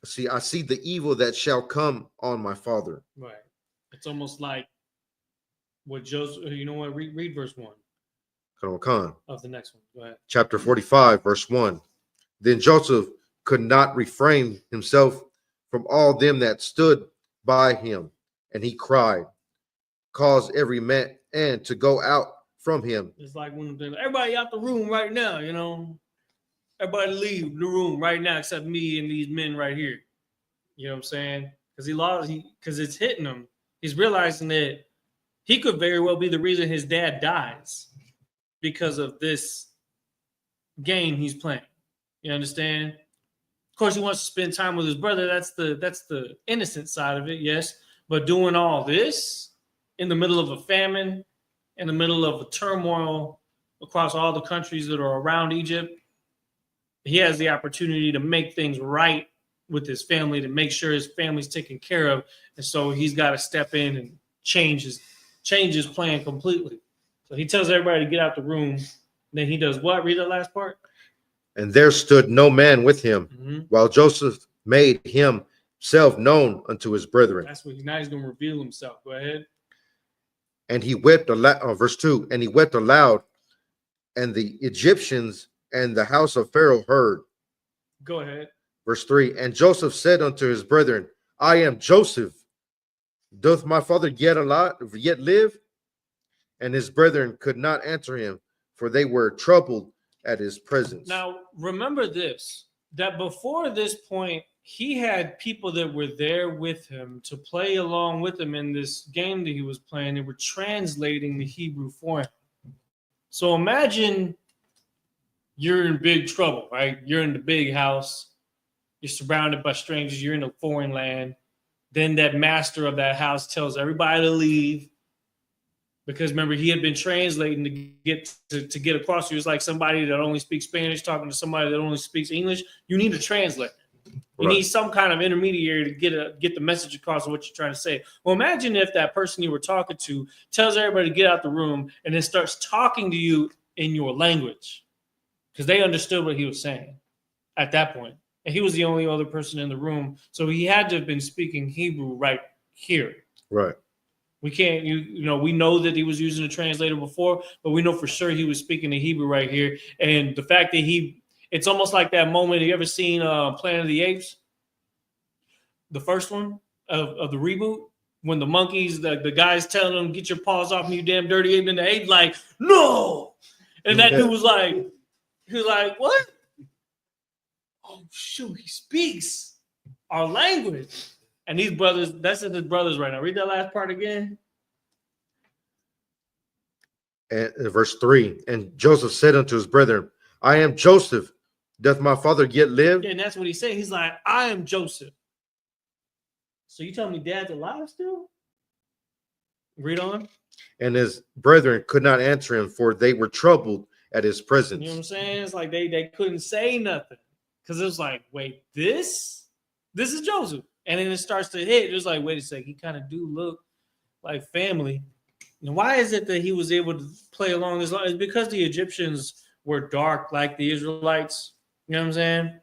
S5: that shall come on my father.
S1: Right. It's almost like what Joseph, you know what? Read verse 1 of the next one. Go ahead.
S5: Chapter 45, verse 1. Then Joseph could not refrain himself from all them that stood by him, and he cried, cause every man to go out from him.
S1: It's like when everybody out the room right now, you know, everybody leave the room right now except me and these men right here. You know what I'm saying? Because it's hitting him. He's realizing that he could very well be the reason his dad dies because of this game he's playing. You understand? Of course, he wants to spend time with his brother. That's the innocent side of it, yes. But doing all this in the middle of a famine, in the middle of a turmoil across all the countries that are around Egypt, he has the opportunity to make things right with his family, to make sure his family's taken care of. And so he's got to step in and change his plan completely. So he tells everybody to get out the room. Then he does what? Read the last part.
S5: And there stood no man with him, while Joseph made himself known unto his brethren.
S1: That's what now he's going to reveal himself. Go ahead.
S5: And he wept aloud. Verse 2. And he wept aloud, and the Egyptians and the house of Pharaoh heard.
S1: Go ahead.
S5: Verse 3. And Joseph said unto his brethren, I am Joseph. Doth my father yet live? And his brethren could not answer him, for they were troubled at his presence.
S1: Now, remember this, that before this point, he had people that were there with him to play along with him in this game that he was playing. They were translating the Hebrew for him. So imagine you're in big trouble, right? You're in the big house. You're surrounded by strangers. You're in a foreign land. Then that master of that house tells everybody to leave. Because remember, he had been translating to get across. He was like somebody that only speaks Spanish talking to somebody that only speaks English. You need a translator. You need some kind of intermediary to get the message across of what you're trying to say. Well, imagine if that person you were talking to tells everybody to get out the room and then starts talking to you in your language. because they understood what he was saying at that point. And he was the only other person in the room. So he had to have been speaking Hebrew right here.
S5: Right.
S1: We can't, we know that he was using a translator before, but we know for sure he was speaking the Hebrew right here. And the fact that it's almost like that moment. Have you ever seen Planet of the Apes? The first one of the reboot? When the monkeys, the guys telling them, get your paws off me, you damn dirty ape. And the ape like, no. And that dude was like, what? Oh, shoot, he speaks our language. And these brothers, that's his brothers right now. Read that last part again.
S5: And verse 3, and Joseph said unto his brethren, I am Joseph. Doth my father yet live?
S1: Yeah, and that's what he said. He's like, I am Joseph. So you telling me dad's alive still? Read on.
S5: And his brethren could not answer him, for they were troubled at his presence.
S1: You know what I'm saying? It's like they couldn't say nothing. Because it was like, wait, this is Joseph. And then it starts to hit. It was like, wait a second, he kind of do look like family. And why is it that he was able to play along this line? It's because the Egyptians were dark like the Israelites. You know what I'm saying?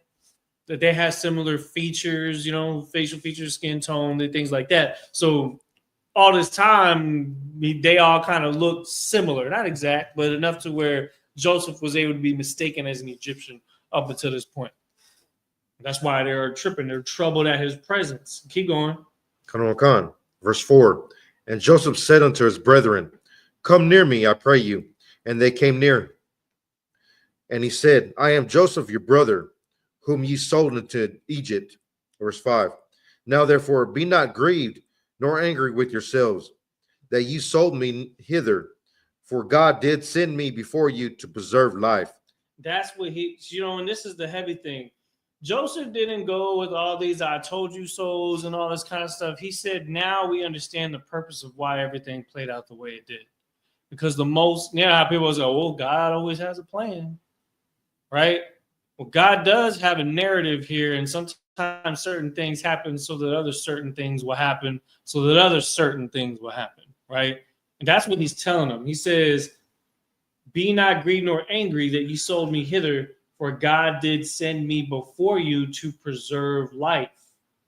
S1: That they had similar features, facial features, skin tone, and things like that. So all this time, they all kind of looked similar. Not exact, but enough to where Joseph was able to be mistaken as an Egyptian up until this point. That's why they're tripping. They're troubled at his presence. Keep going.
S5: Come on. Verse 4. And Joseph said unto his brethren, come near me, I pray you. And they came near. And he said, I am Joseph, your brother, whom ye sold into Egypt. Verse 5. Now therefore be not grieved, nor angry with yourselves, that ye sold me hither. For God did send me before you to preserve life.
S1: That's what and this is the heavy thing. Joseph didn't go with all these I told you so's and all this kind of stuff. He said, now we understand the purpose of why everything played out the way it did. Because how people say, well, God always has a plan, right? Well, God does have a narrative here, and sometimes certain things happen so that other certain things will happen, so that other certain things will happen, right? And that's what he's telling them. He says, be not grieved nor angry that ye sold me hither, for God did send me before you to preserve life.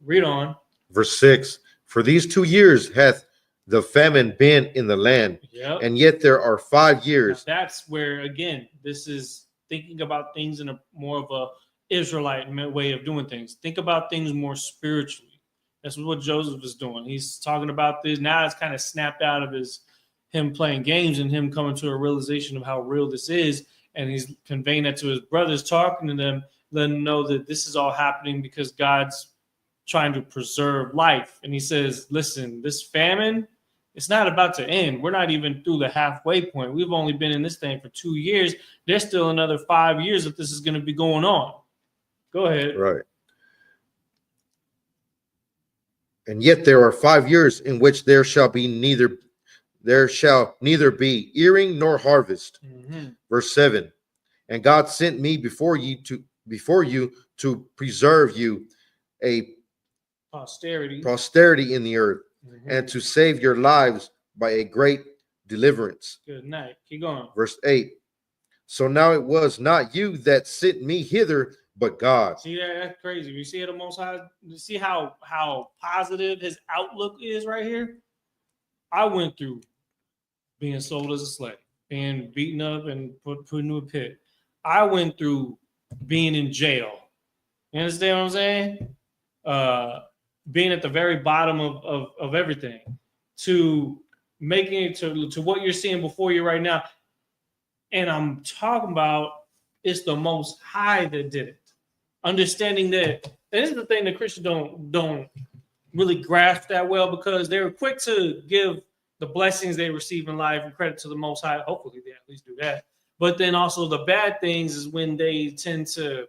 S1: Read on.
S5: Verse 6. For these 2 years hath the famine been in the land, and yet there are 5 years.
S1: Now that's where, again, this is thinking about things in a more of a Israelite way of doing things. Think about things more spiritually. That's what Joseph is doing. He's talking about this. Now it's kind of snapped out of him playing games and him coming to a realization of how real this is. And he's conveying that to his brothers, talking to them, letting them know that this is all happening because God's trying to preserve life. And he says, listen, this famine, it's not about to end. We're not even through the halfway point. We've only been in this thing for 2 years. There's still another 5 years that this is going to be going on. Go ahead.
S5: Right. And yet there are 5 years in which there shall neither be earing nor harvest.
S1: Mm-hmm.
S5: Verse 7. And God sent me before you to preserve you a posterity in the earth,
S1: mm-hmm.
S5: and to save your lives by a great deliverance.
S1: Good night. Keep going.
S5: Verse 8. So now it was not you that sent me hither, but God.
S1: See that? That's crazy. You see the Most High. You see how positive his outlook is right here. I went through being sold as a slave, being beaten up and put into a pit. I went through being in jail. You understand what I'm saying? Being at the very bottom of everything, to making it to what you're seeing before you right now. And I'm talking about it's the Most High that did it. Understanding that, and this is the thing that Christians don't really grasp that well, because they're quick to give the blessings they receive in life and credit to the Most High. Hopefully they at least do that. But then also the bad things is when they tend to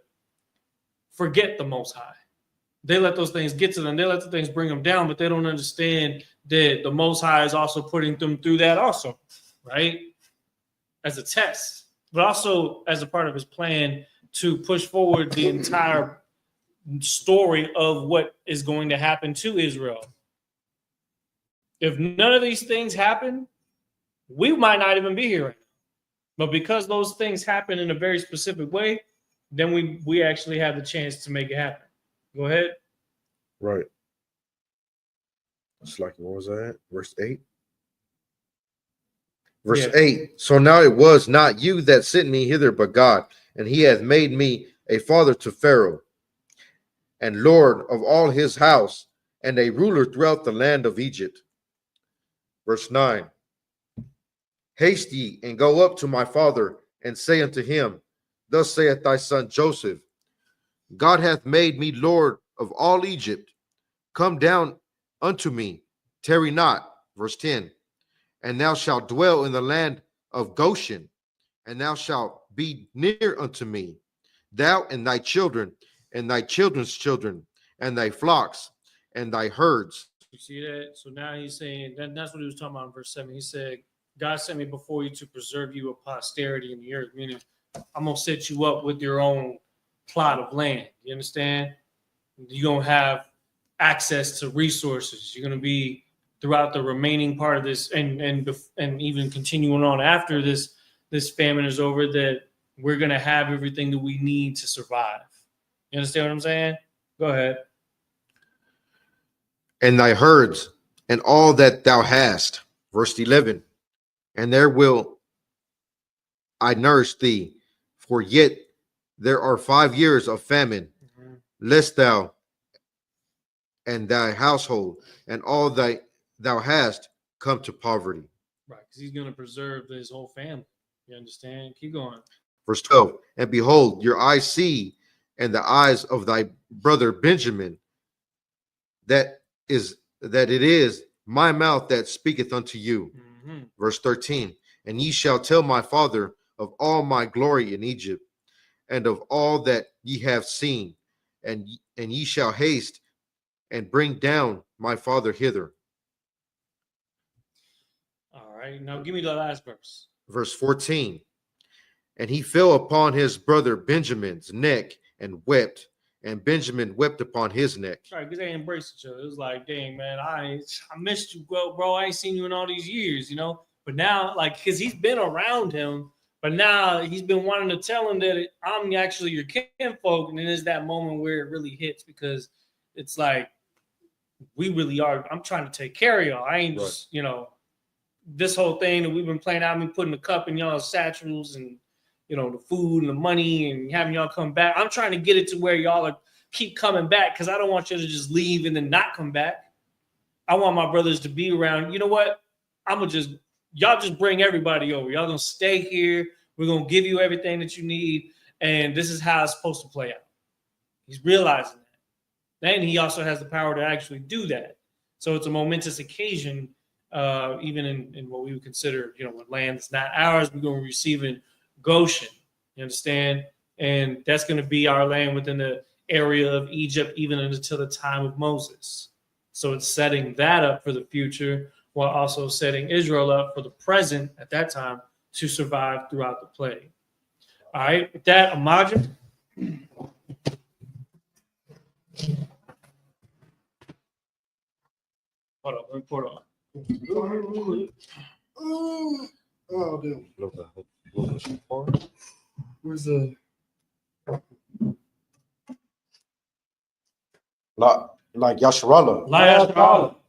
S1: forget the Most High. They let those things get to them. They let the things bring them down, but they don't understand that the Most High is also putting them through that also, right? As a test, but also as a part of his plan to push forward the entire story of what is going to happen to Israel. If none of these things happen, we might not even be here right now. But because those things happen in a very specific way, then we actually have the chance to make it happen. Go ahead.
S5: Right. It's like, what was that? Verse 8. Verse
S1: Yeah.
S5: 8. So now it was not you that sent me hither, but God, and he hath made me a father to Pharaoh, and Lord of all his house, and a ruler throughout the land of Egypt. Verse 9. Haste ye and go up to my father, and say unto him, Thus saith thy son Joseph, God hath made me Lord of all Egypt. Come down unto me, tarry not. Verse 10. And thou shalt dwell in the land of Goshen, and thou shalt be near unto me, thou and thy children, and thy children's children, and thy flocks, and thy herds.
S1: You see that? So now he's saying that's what he was talking about in verse 7. He said, God sent me before you to preserve you a posterity in the earth, meaning I'm going to set you up with your own plot of land. You understand? You're going to have access to resources. You're going to be throughout the remaining part of this and even continuing on after this famine is over, that we're going to have everything that we need to survive. You understand what I'm saying? Go ahead.
S5: And thy herds, and all that thou hast. Verse 11. And there will I nourish thee, for yet there are 5 years of famine, lest thou and thy household and all that thou hast come to poverty.
S1: Right, because he's going to preserve his whole family. You understand? Keep going.
S5: Verse 12. And behold, your eyes see, and the eyes of thy brother Benjamin, that it is my mouth that speaketh unto you.
S1: Mm-hmm.
S5: Verse 13. And ye shall tell my father of all my glory in Egypt, and of all that ye have seen, and ye shall haste and bring down my father hither.
S1: All right, now give me the last verse.
S5: Verse 14. And he fell upon his brother Benjamin's neck and wept, and Benjamin wept upon his neck.
S1: Right, because they embraced each other. It was like, dang, man, I missed you, bro. I ain't seen you in all these years, you know? But now, like, because he's been around him, but now he's been wanting to tell him that I'm actually your kinfolk. And then there's that moment where it really hits, because it's like, we really are. I'm trying to take care of y'all. I ain't just, you know, this whole thing that we've been playing out, me putting the cup in y'all's satchels and, you know, the food and the money and having y'all come back. I'm trying to get it to where y'all are keep coming back, because I don't want you to just leave and then not come back. I want my brothers to be around. You know what? Y'all just bring everybody over. Y'all gonna stay here. We're gonna give you everything that you need, and this is how it's supposed to play out. He's realizing that. Then he also has the power to actually do that. So it's a momentous occasion, even in what we would consider, you know, when land is not ours, we're going to receive in Goshen. You understand? And that's going to be our land within the area of Egypt, even until the time of Moses. So it's setting that up for the future, while also setting Israel up for the present at that time to survive throughout the plague. All right, with that, Amajah. Hold on, let me pour it on.
S2: Oh, damn. Where's the?
S5: Like Yasharallah.
S1: Last call.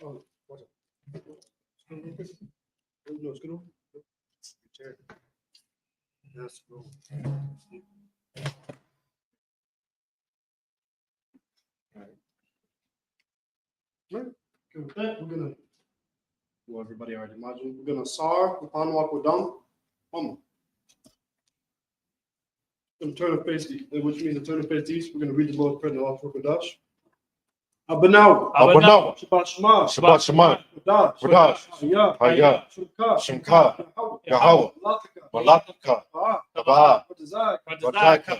S2: Oh, what's up? No, it's good. That's cool. Right. Okay, with that, we're gonna. Well, everybody already imagine. We're gonna sar upon walk with them. Gonna turn to face east, which means to turn to face east. We're gonna read the Lord's Prayer in the last work of Dash. Abanaw.
S5: Abanaw.
S2: Shabbat Shema.
S5: Shabbat Shema.
S2: Dash.
S5: Dash. Hayah. Shemka. Yahweh. Malatika. Tabah.
S2: Batazak.
S5: Bataka.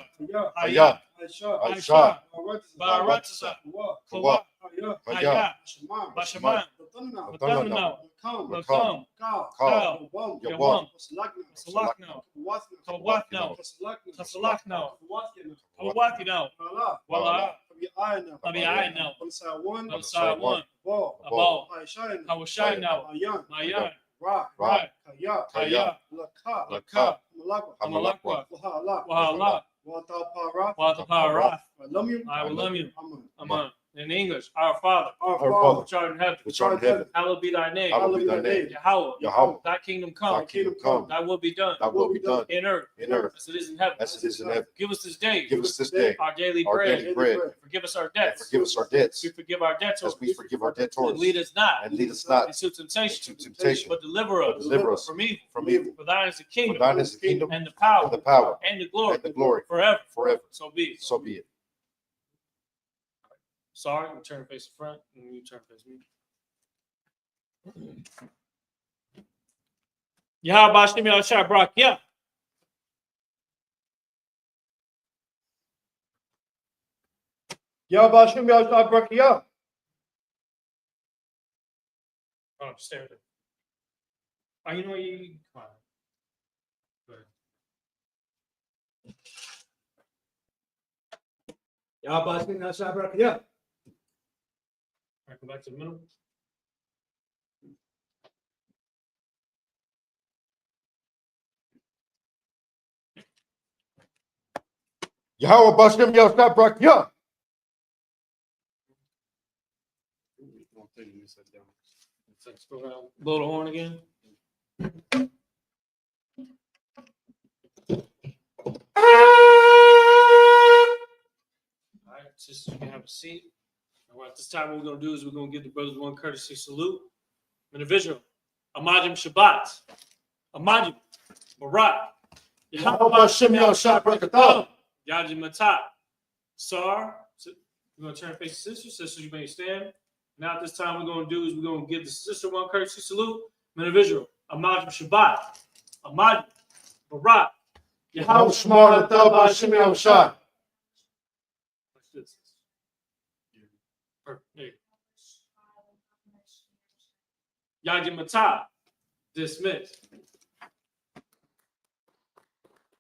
S5: Hayah.
S2: Aisha.
S5: Aisha.
S1: Baratza,
S2: Kawa,
S1: Kawa,
S2: Haya,
S1: Haya,
S2: Shema,
S1: Bashaman,
S2: Latanna,
S1: Latanna,
S2: Lakam,
S1: Lakam,
S2: Ka,
S1: Kal,
S2: Yawam,
S1: Yawam,
S2: Salakna,
S1: Salakno,
S2: Kawatna,
S1: Kawatno,
S2: Kasalakna,
S1: Kasalakno,
S2: Kawatkina,
S1: Kawatino,
S2: Wala,
S1: Wala,
S2: Tabi'ayna,
S1: Tabi'ayno,
S2: Balsawan,
S1: Balsawan,
S2: Bo,
S1: Abo,
S2: Haishayna,
S1: Hawashino,
S2: Mayan,
S1: Mayan,
S2: Ra,
S1: Right,
S2: Kaya,
S1: Kaya,
S2: Laka,
S1: Laka,
S2: Malakwa,
S1: Amalakwa,
S2: Wahala,
S1: Wahala,
S2: Watapara,
S1: Wataparath,
S2: I love you,
S1: I will love you.
S2: Amen.
S1: Amen. In English, our Father,
S2: Our
S5: Our
S2: Father,
S1: which art in heaven,
S5: which art in heaven,
S1: hallowed be thy name.
S5: hallowed be thy name.
S1: Yahweh,
S5: Yahweh,
S1: thy kingdom
S5: thy
S1: come,
S5: kingdom come,
S1: thy will be done
S5: thy will be done
S1: in earth
S5: in earth
S1: as it is in heaven.
S5: as it is in heaven.
S1: Give us this day
S5: Give us this day
S1: our daily
S5: our
S1: bread.
S5: daily bread,
S1: And forgive us our
S5: and
S1: debts.
S5: forgive us our debts
S1: We forgive our debtors.
S5: as we forgive our
S1: And
S5: debtors.
S1: lead us not
S5: And lead us not
S1: into temptation,
S5: into temptation,
S1: but deliver us
S5: but deliver us
S1: from evil.
S5: from evil.
S1: For thine is the
S5: For
S1: kingdom
S5: thine is the kingdom
S1: and the power
S5: and the power
S1: and the glory
S5: and the glory
S1: forever.
S5: forever.
S1: So be it.
S5: So be it.
S1: Sorry, you turn face to front, and you turn face me. Yahweh Hashem Yahushua Barak Yah.
S2: Yabashim Yashab Brakia.
S1: Oh, stay with it. Oh, you know what? You come on. Go ahead.
S2: Yabashim Yashab Brakia.
S1: All right, go back to the middle.
S5: Yahweh Bashem Yahshua Brakya.
S1: Blow the horn again. All right, sisters, you can have a seat. All right, this time what we're going to do is we're going to give the brothers one courtesy salute. Individual. Amadim Shabbat. Amadim. Barak.
S5: Yahweh Bashem Yahshua Brakya.
S1: Yaji Matat. Sar. We're going to turn face to sisters. Sisters, you may stand. Now, at this time, we're going to do is we're going to give the sister one courtesy salute. Individual. Amadim Shabbat. Amadim. Barak.
S5: Yahweh Shemar Latab Bashem Yahshua.
S1: Yaji Matat. Dismissed.